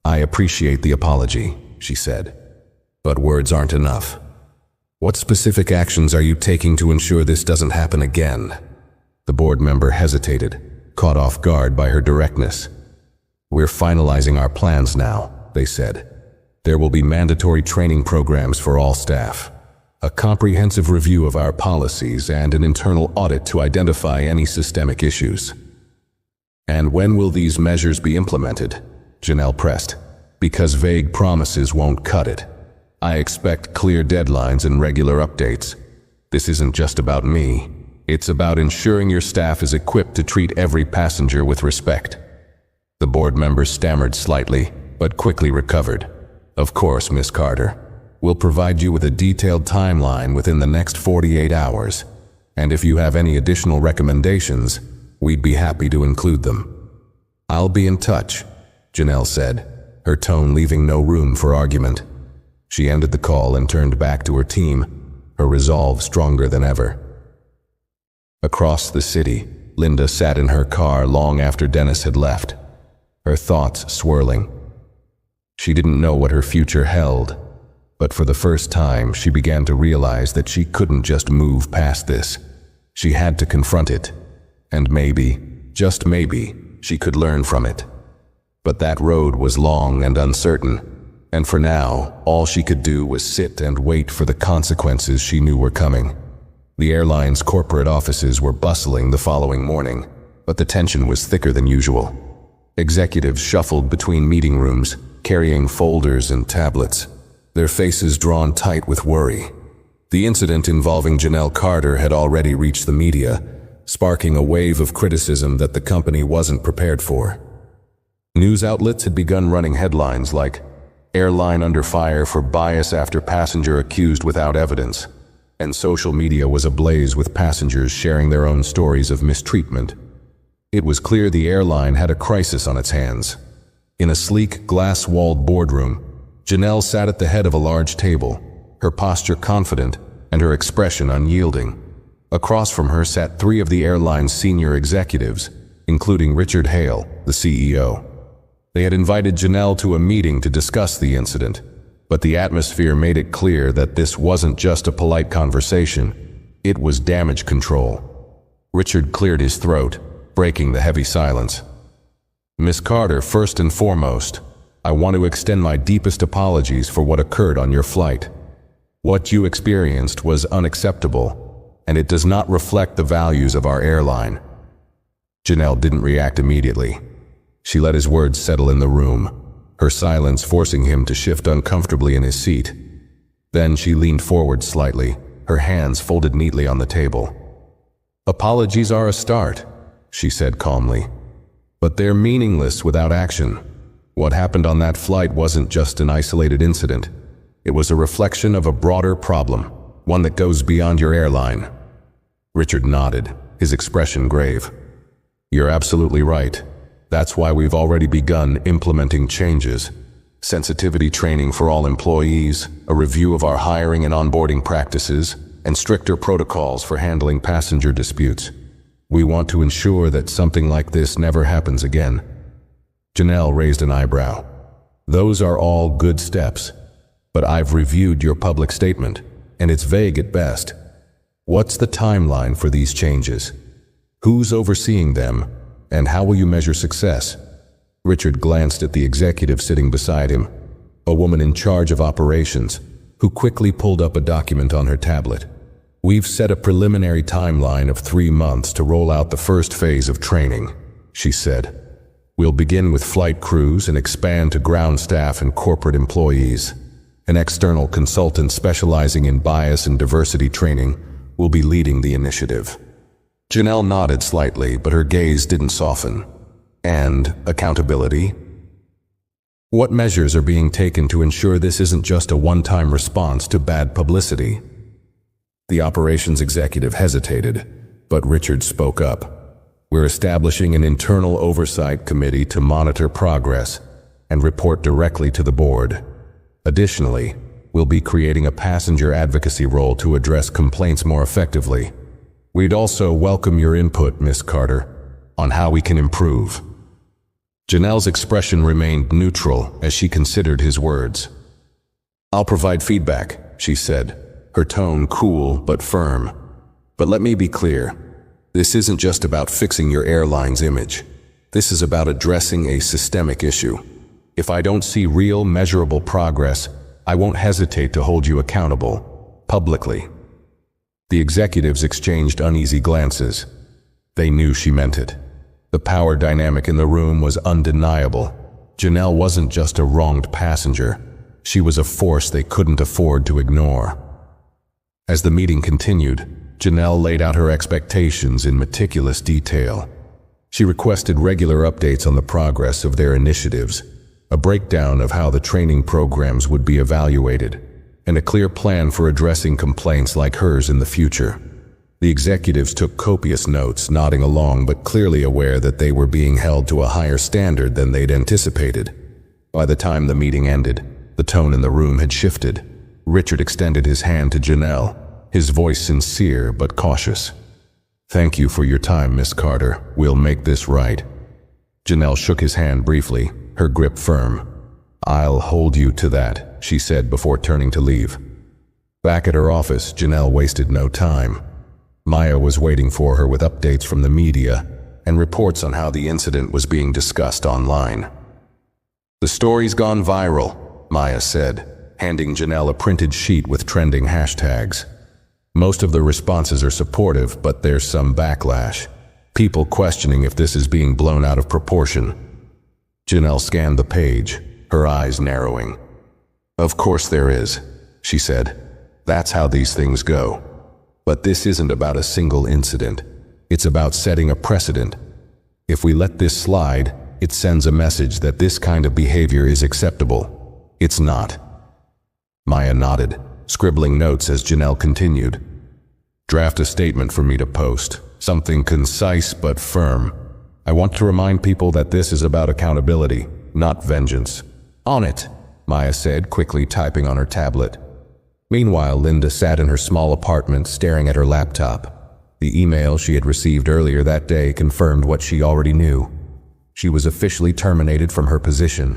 "I appreciate the apology," she said, "but words aren't enough. What specific actions are you taking to ensure this doesn't happen again?" The board member hesitated, caught off guard by her directness. "We're finalizing our plans now," they said. "There will be mandatory training programs for all staff, a comprehensive review of our policies, and an internal audit to identify any systemic issues." "And when will these measures be implemented?" Janelle pressed. "Because vague promises won't cut it. I expect clear deadlines and regular updates. This isn't just about me. It's about ensuring your staff is equipped to treat every passenger with respect." The board member stammered slightly, but quickly recovered. "Of course, Miss Carter. We'll provide you with a detailed timeline within the next 48 hours. And if you have any additional recommendations, we'd be happy to include them." "I'll be in touch," Janelle said, her tone leaving no room for argument. She ended the call and turned back to her team, her resolve stronger than ever. Across the city, Linda sat in her car long after Dennis had left, her thoughts swirling. She didn't know what her future held, but for the first time she began to realize that she couldn't just move past this. She had to confront it, and maybe, just maybe, she could learn from it. But that road was long and uncertain, and for now, all she could do was sit and wait for the consequences she knew were coming. The airline's corporate offices were bustling the following morning, but the tension was thicker than usual. Executives shuffled between meeting rooms, carrying folders and tablets, their faces drawn tight with worry. The incident involving Janelle Carter had already reached the media, sparking a wave of criticism that the company wasn't prepared for. News outlets had begun running headlines like, "Airline under fire for bias after passenger accused without evidence," and social media was ablaze with passengers sharing their own stories of mistreatment. It was clear the airline had a crisis on its hands. In a sleek, glass-walled boardroom, Janelle sat at the head of a large table, her posture confident and her expression unyielding. Across from her sat three of the airline's senior executives, including Richard Hale, the CEO. They had invited Janelle to a meeting to discuss the incident, but the atmosphere made it clear that this wasn't just a polite conversation, it was damage control. Richard cleared his throat, breaking the heavy silence. "Miss Carter, first and foremost, I want to extend my deepest apologies for what occurred on your flight. What you experienced was unacceptable, and it does not reflect the values of our airline." Janelle didn't react immediately. She let his words settle in the room, her silence forcing him to shift uncomfortably in his seat. Then she leaned forward slightly, her hands folded neatly on the table. "Apologies are a start," she said calmly, "but they're meaningless without action. What happened on that flight wasn't just an isolated incident. It was a reflection of a broader problem, one that goes beyond your airline." Richard nodded, his expression grave. "You're absolutely right. That's why we've already begun implementing changes. Sensitivity training for all employees, a review of our hiring and onboarding practices, and stricter protocols for handling passenger disputes. We want to ensure that something like this never happens again." Janelle raised an eyebrow. "Those are all good steps, but I've reviewed your public statement, and it's vague at best. What's the timeline for these changes? Who's overseeing them? And how will you measure success?" Richard glanced at the executive sitting beside him, a woman in charge of operations, who quickly pulled up a document on her tablet. "We've set a preliminary timeline of 3 months to roll out the first phase of training," she said. "We'll begin with flight crews and expand to ground staff and corporate employees. An external consultant specializing in bias and diversity training will be leading the initiative." Janelle nodded slightly, but her gaze didn't soften. "And accountability? What measures are being taken to ensure this isn't just a one-time response to bad publicity?" The operations executive hesitated, but Richard spoke up. "We're establishing an internal oversight committee to monitor progress and report directly to the board. Additionally, we'll be creating a passenger advocacy role to address complaints more effectively. We'd also welcome your input, Miss Carter, on how we can improve." Janelle's expression remained neutral as she considered his words. "I'll provide feedback," she said, her tone cool but firm. "But let me be clear. This isn't just about fixing your airline's image. This is about addressing a systemic issue. If I don't see real, measurable progress, I won't hesitate to hold you accountable, publicly." The executives exchanged uneasy glances. They knew she meant it. The power dynamic in the room was undeniable. Janelle wasn't just a wronged passenger. She was a force they couldn't afford to ignore. As the meeting continued, Janelle laid out her expectations in meticulous detail. She requested regular updates on the progress of their initiatives, a breakdown of how the training programs would be evaluated, and a clear plan for addressing complaints like hers in the future. The executives took copious notes, nodding along but clearly aware that they were being held to a higher standard than they'd anticipated. By the time the meeting ended, the tone in the room had shifted. Richard extended his hand to Janelle, his voice sincere but cautious. "Thank you for your time, Miss Carter. We'll make this right." Janelle shook his hand briefly, her grip firm. "I'll hold you to that," she said before turning to leave. Back at her office, Janelle wasted no time. Maya was waiting for her with updates from the media and reports on how the incident was being discussed online. "The story's gone viral," Maya said, handing Janelle a printed sheet with trending hashtags. "Most of the responses are supportive, but there's some backlash. People questioning if this is being blown out of proportion." Janelle scanned the page, her eyes narrowing. "Of course there is," she said. "That's how these things go. But this isn't about a single incident. It's about setting a precedent. If we let this slide, it sends a message that this kind of behavior is acceptable. It's not." Maya nodded, scribbling notes as Janelle continued. "Draft a statement for me to post, something concise but firm. I want to remind people that this is about accountability, not vengeance." "On it," Maya said, quickly typing on her tablet. Meanwhile, Linda sat in her small apartment staring at her laptop. The email she had received earlier that day confirmed what she already knew. She was officially terminated from her position.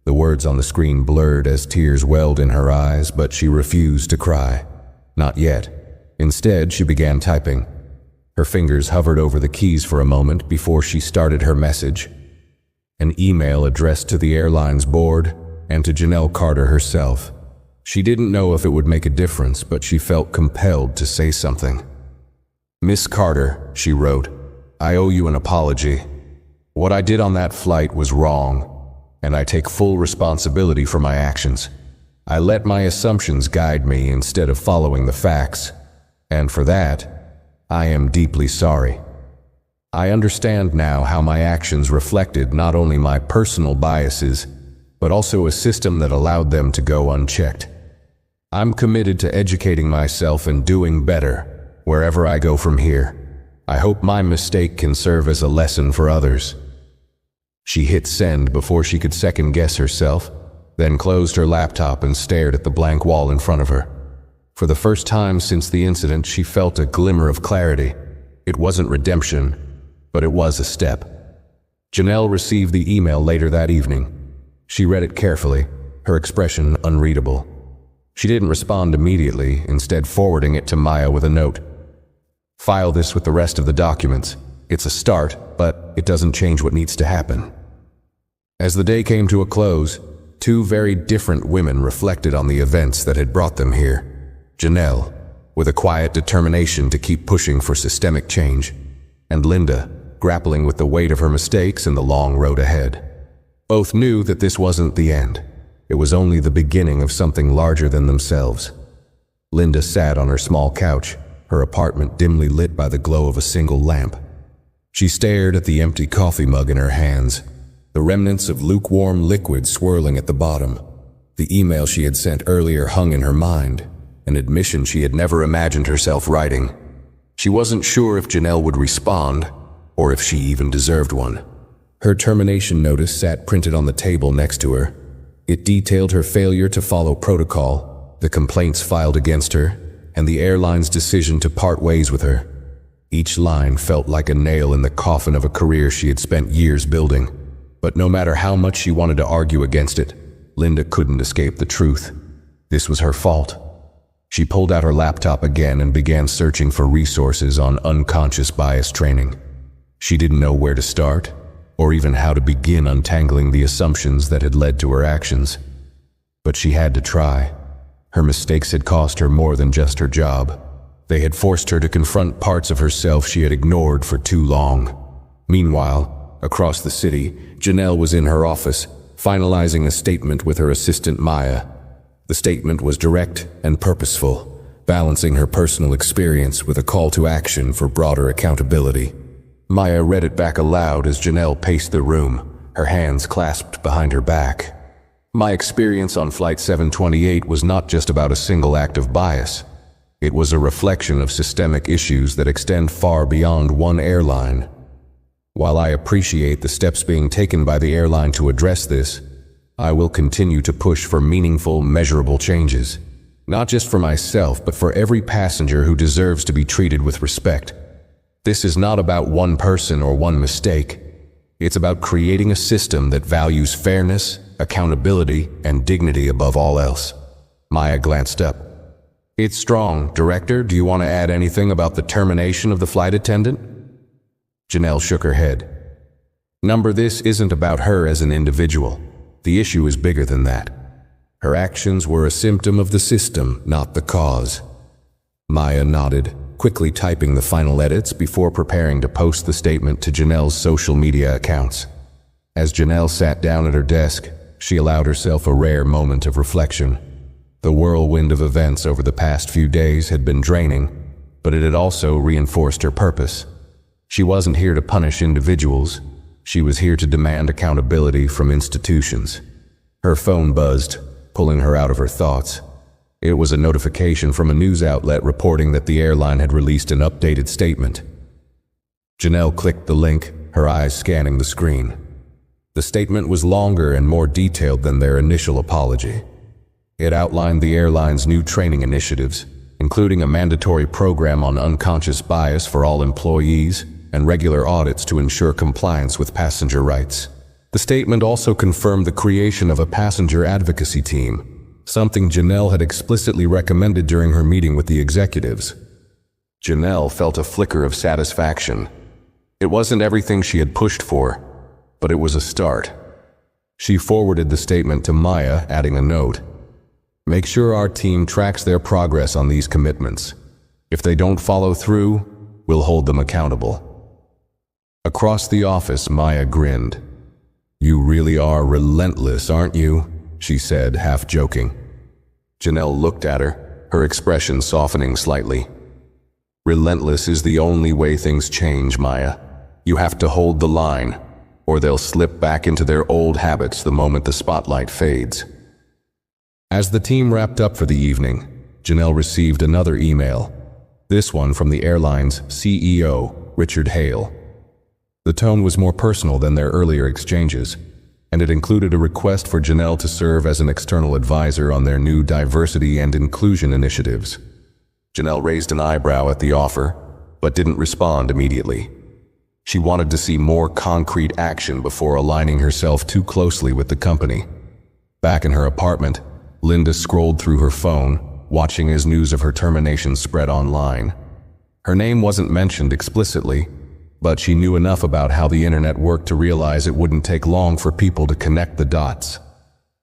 The words on the screen blurred as tears welled in her eyes, but she refused to cry. Not yet. Instead, she began typing. Her fingers hovered over the keys for a moment before she started her message. An email addressed to the airline's board and to Janelle Carter herself. She didn't know if it would make a difference, but she felt compelled to say something. "Miss Carter," she wrote, "I owe you an apology. What I did on that flight was wrong, and I take full responsibility for my actions. I let my assumptions guide me instead of following the facts, and for that, I am deeply sorry. I understand now how my actions reflected not only my personal biases, but also a system that allowed them to go unchecked. I'm committed to educating myself and doing better wherever I go from here. I hope my mistake can serve as a lesson for others." She hit send before she could second-guess herself, then closed her laptop and stared at the blank wall in front of her. For the first time since the incident, she felt a glimmer of clarity. It wasn't redemption, but it was a step. Janelle received the email later that evening. She read it carefully, her expression unreadable. She didn't respond immediately, instead forwarding it to Maya with a note. "File this with the rest of the documents. It's a start, but it doesn't change what needs to happen." As the day came to a close, two very different women reflected on the events that had brought them here. Janelle, with a quiet determination to keep pushing for systemic change, and Linda, grappling with the weight of her mistakes and the long road ahead. Both knew that this wasn't the end. It was only the beginning of something larger than themselves. Linda sat on her small couch, her apartment dimly lit by the glow of a single lamp. She stared at the empty coffee mug in her hands, the remnants of lukewarm liquid swirling at the bottom. The email she had sent earlier hung in her mind, an admission she had never imagined herself writing. She wasn't sure if Janelle would respond, or if she even deserved one. Her termination notice sat printed on the table next to her. It detailed her failure to follow protocol, the complaints filed against her, and the airline's decision to part ways with her. Each line felt like a nail in the coffin of a career she had spent years building. But no matter how much she wanted to argue against it, Linda couldn't escape the truth. This was her fault. She pulled out her laptop again and began searching for resources on unconscious bias training. She didn't know where to start, or even how to begin untangling the assumptions that had led to her actions. But she had to try. Her mistakes had cost her more than just her job. They had forced her to confront parts of herself she had ignored for too long. Meanwhile, across the city, Janelle was in her office, finalizing a statement with her assistant Maya. The statement was direct and purposeful, balancing her personal experience with a call to action for broader accountability. Maya read it back aloud as Janelle paced the room, her hands clasped behind her back. My experience on Flight 728 was not just about a single act of bias. It was a reflection of systemic issues that extend far beyond one airline. While I appreciate the steps being taken by the airline to address this, I will continue to push for meaningful, measurable changes. Not just for myself, but for every passenger who deserves to be treated with respect. This is not about one person or one mistake. It's about creating a system that values fairness, accountability, and dignity above all else. Maya glanced up. It's strong. Director, do you want to add anything about the termination of the flight attendant? Janelle shook her head. This isn't about her as an individual. The issue is bigger than that. Her actions were a symptom of the system, not the cause. Maya nodded, quickly typing the final edits before preparing to post the statement to Janelle's social media accounts. As Janelle sat down at her desk, she allowed herself a rare moment of reflection. The whirlwind of events over the past few days had been draining, but it had also reinforced her purpose. She wasn't here to punish individuals. She was here to demand accountability from institutions. Her phone buzzed, pulling her out of her thoughts. It was a notification from a news outlet reporting that the airline had released an updated statement. Janelle clicked the link, her eyes scanning the screen. The statement was longer and more detailed than their initial apology. It outlined the airline's new training initiatives, including a mandatory program on unconscious bias for all employees and regular audits to ensure compliance with passenger rights. The statement also confirmed the creation of a passenger advocacy team, something Janelle had explicitly recommended during her meeting with the executives. Janelle felt a flicker of satisfaction. It wasn't everything she had pushed for, but it was a start. She forwarded the statement to Maya, adding a note. Make sure our team tracks their progress on these commitments. If they don't follow through, we'll hold them accountable. Across the office, Maya grinned. You really are relentless, aren't you? She said, half joking. Janelle looked at her, her expression softening slightly. Relentless is the only way things change, Maya. You have to hold the line, or they'll slip back into their old habits the moment the spotlight fades. As the team wrapped up for the evening, Janelle received another email, this one from the airline's CEO, Richard Hale. The tone was more personal than their earlier exchanges, and it included a request for Janelle to serve as an external advisor on their new diversity and inclusion initiatives. Janelle raised an eyebrow at the offer, but didn't respond immediately. She wanted to see more concrete action before aligning herself too closely with the company. Back in her apartment, Linda scrolled through her phone, watching as news of her termination spread online. Her name wasn't mentioned explicitly, but she knew enough about how the internet worked to realize it wouldn't take long for people to connect the dots.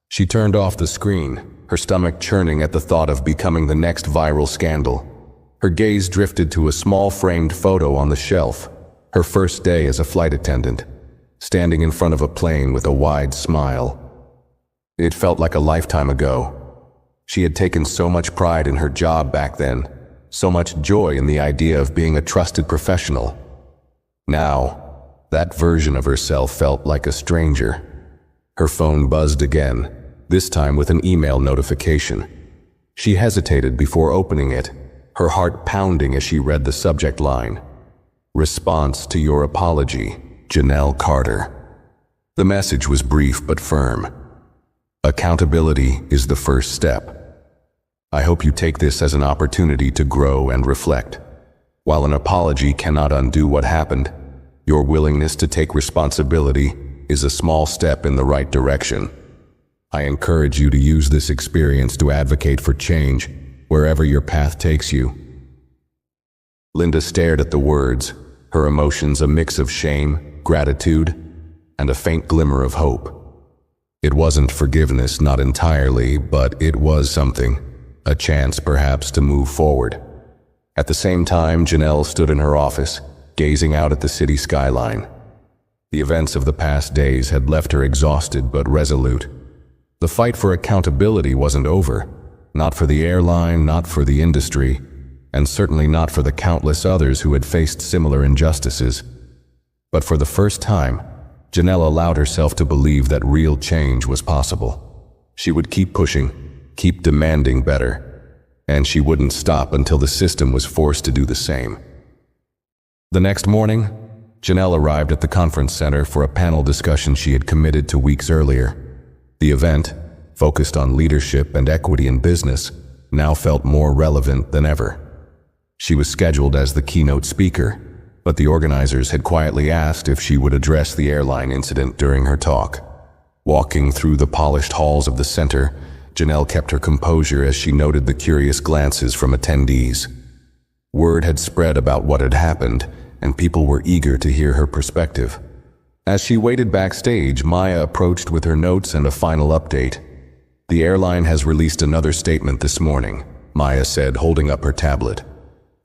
She turned off the screen, her stomach churning at the thought of becoming the next viral scandal. Her gaze drifted to a small framed photo on the shelf, her first day as a flight attendant, standing in front of a plane with a wide smile. It felt like a lifetime ago. She had taken so much pride in her job back then, so much joy in the idea of being a trusted professional. Now, that version of herself felt like a stranger. Her phone buzzed again, this time with an email notification. She hesitated before opening it, her heart pounding as she read the subject line. Response to your apology, Janelle Carter. The message was brief but firm. Accountability is the first step. I hope you take this as an opportunity to grow and reflect. While an apology cannot undo what happened, your willingness to take responsibility is a small step in the right direction. I encourage you to use this experience to advocate for change wherever your path takes you. Linda stared at the words, her emotions a mix of shame, gratitude, and a faint glimmer of hope. It wasn't forgiveness, not entirely, but it was something, a chance perhaps to move forward. At the same time, Janelle stood in her office, gazing out at the city skyline. The events of the past days had left her exhausted but resolute. The fight for accountability wasn't over, not for the airline, not for the industry, and certainly not for the countless others who had faced similar injustices. But for the first time, Janelle allowed herself to believe that real change was possible. She would keep pushing, keep demanding better, and she wouldn't stop until the system was forced to do the same. The next morning, Janelle arrived at the conference center for a panel discussion she had committed to weeks earlier. The event, focused on leadership and equity in business, now felt more relevant than ever. She was scheduled as the keynote speaker, but the organizers had quietly asked if she would address the airline incident during her talk. Walking through the polished halls of the center, Janelle kept her composure as she noted the curious glances from attendees. Word had spread about what had happened, and people were eager to hear her perspective. As she waited backstage, Maya approached with her notes and a final update. The airline has released another statement this morning, Maya said, holding up her tablet.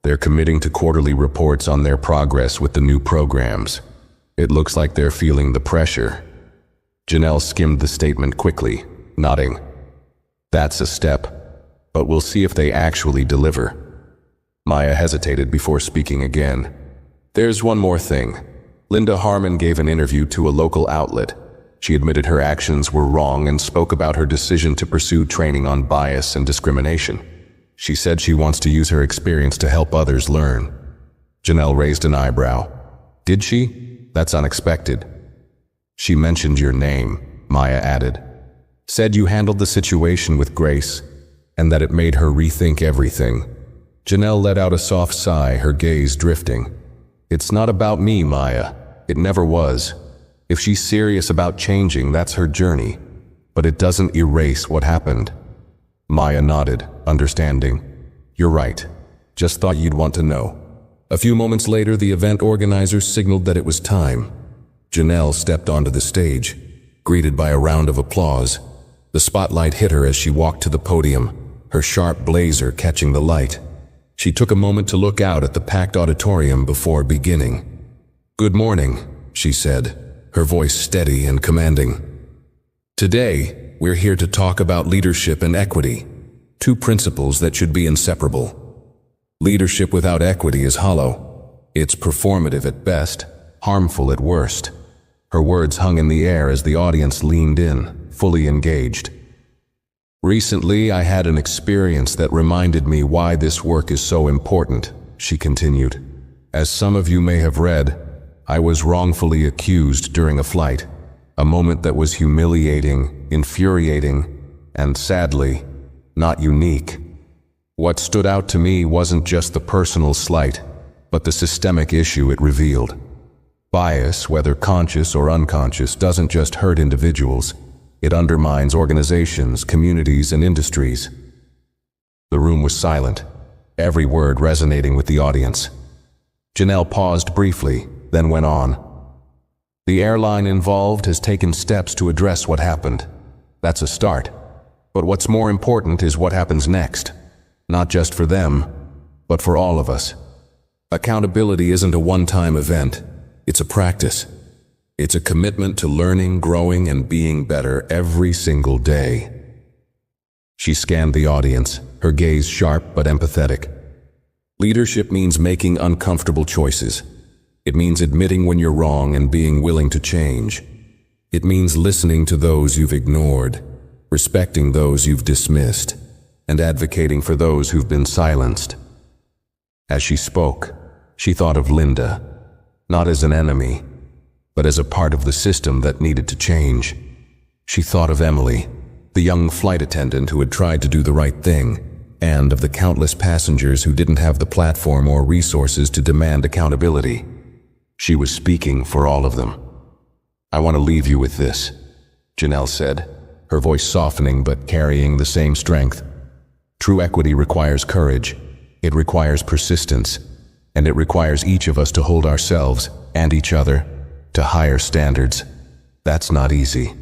They're committing to quarterly reports on their progress with the new programs. It looks like they're feeling the pressure. Janelle skimmed the statement quickly, nodding. That's a step, but we'll see if they actually deliver. Maya hesitated before speaking again. There's one more thing. Linda Harmon gave an interview to a local outlet. She admitted her actions were wrong and spoke about her decision to pursue training on bias and discrimination. She said she wants to use her experience to help others learn. Janelle raised an eyebrow. Did she? That's unexpected. She mentioned your name, Maya added. Said you handled the situation with grace, and that it made her rethink everything. Janelle let out a soft sigh, her gaze drifting. It's not about me, Maya. It never was. If she's serious about changing, that's her journey. But it doesn't erase what happened. Maya nodded, understanding. You're right. Just thought you'd want to know. A few moments later, the event organizers signaled that it was time. Janelle stepped onto the stage, greeted by a round of applause. The spotlight hit her as she walked to the podium, her sharp blazer catching the light. She took a moment to look out at the packed auditorium before beginning. Good morning, she said, her voice steady and commanding. Today, we're here to talk about leadership and equity, two principles that should be inseparable. Leadership without equity is hollow. It's performative at best, harmful at worst. Her words hung in the air as the audience leaned in, fully engaged. Recently, I had an experience that reminded me why this work is so important, she continued. As some of you may have read, I was wrongfully accused during a flight, a moment that was humiliating, infuriating, and sadly, not unique. What stood out to me wasn't just the personal slight, but the systemic issue it revealed. Bias, whether conscious or unconscious, doesn't just hurt individuals. It undermines organizations, communities, and industries. The room was silent, every word resonating with the audience. Janelle paused briefly, then went on. The airline involved has taken steps to address what happened. That's a start. But what's more important is what happens next. Not just for them, but for all of us. Accountability isn't a one-time event. It's a practice. It's a commitment to learning, growing, and being better every single day. She scanned the audience, her gaze sharp but empathetic. Leadership means making uncomfortable choices. It means admitting when you're wrong and being willing to change. It means listening to those you've ignored, respecting those you've dismissed, and advocating for those who've been silenced. As she spoke, she thought of Linda, not as an enemy, but as a part of the system that needed to change. She thought of Emily, the young flight attendant who had tried to do the right thing, and of the countless passengers who didn't have the platform or resources to demand accountability. She was speaking for all of them. "I want to leave you with this," Janelle said, her voice softening but carrying the same strength. "True equity requires courage, it requires persistence, and it requires each of us to hold ourselves and each other to higher standards. That's not easy,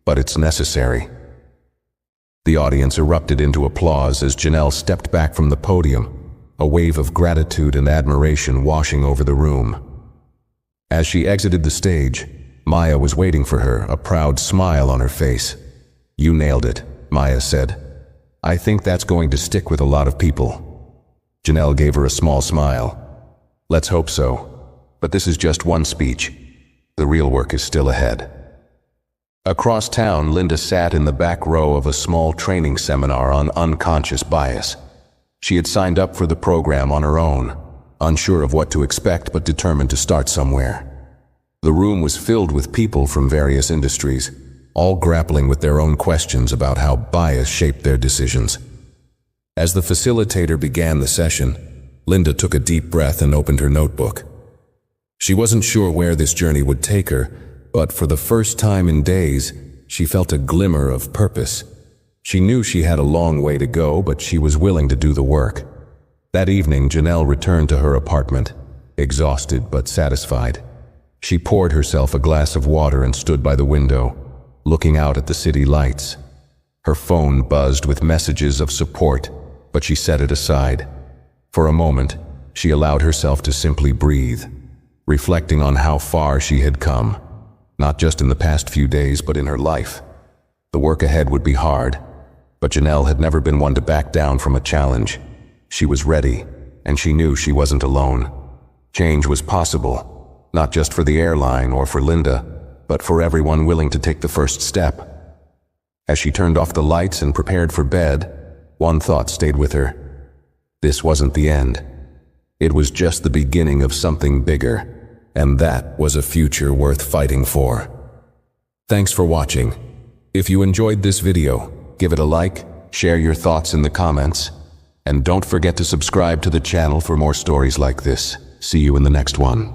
but it's necessary." The audience erupted into applause as Janelle stepped back from the podium, a wave of gratitude and admiration washing over the room. As she exited the stage, Maya was waiting for her, a proud smile on her face. "You nailed it," Maya said. "I think that's going to stick with a lot of people." Janelle gave her a small smile. "Let's hope so. But this is just one speech. The real work is still ahead." Across town, Linda sat in the back row of a small training seminar on unconscious bias. She had signed up for the program on her own, unsure of what to expect but determined to start somewhere. The room was filled with people from various industries, all grappling with their own questions about how bias shaped their decisions. As the facilitator began the session, Linda took a deep breath and opened her notebook. She wasn't sure where this journey would take her, but for the first time in days, she felt a glimmer of purpose. She knew she had a long way to go, but she was willing to do the work. That evening, Janelle returned to her apartment, exhausted but satisfied. She poured herself a glass of water and stood by the window, looking out at the city lights. Her phone buzzed with messages of support, but she set it aside. For a moment, she allowed herself to simply breathe, reflecting on how far she had come. Not just in the past few days, but in her life. The work ahead would be hard, but Janelle had never been one to back down from a challenge. She was ready, and she knew she wasn't alone. Change was possible, not just for the airline or for Linda, but for everyone willing to take the first step. As she turned off the lights and prepared for bed, one thought stayed with her. This wasn't the end. It was just the beginning of something bigger. And that was a future worth fighting for. Thanks for watching. If you enjoyed this video, give it a like, share your thoughts in the comments, and don't forget to subscribe to the channel for more stories like this. See you in the next one.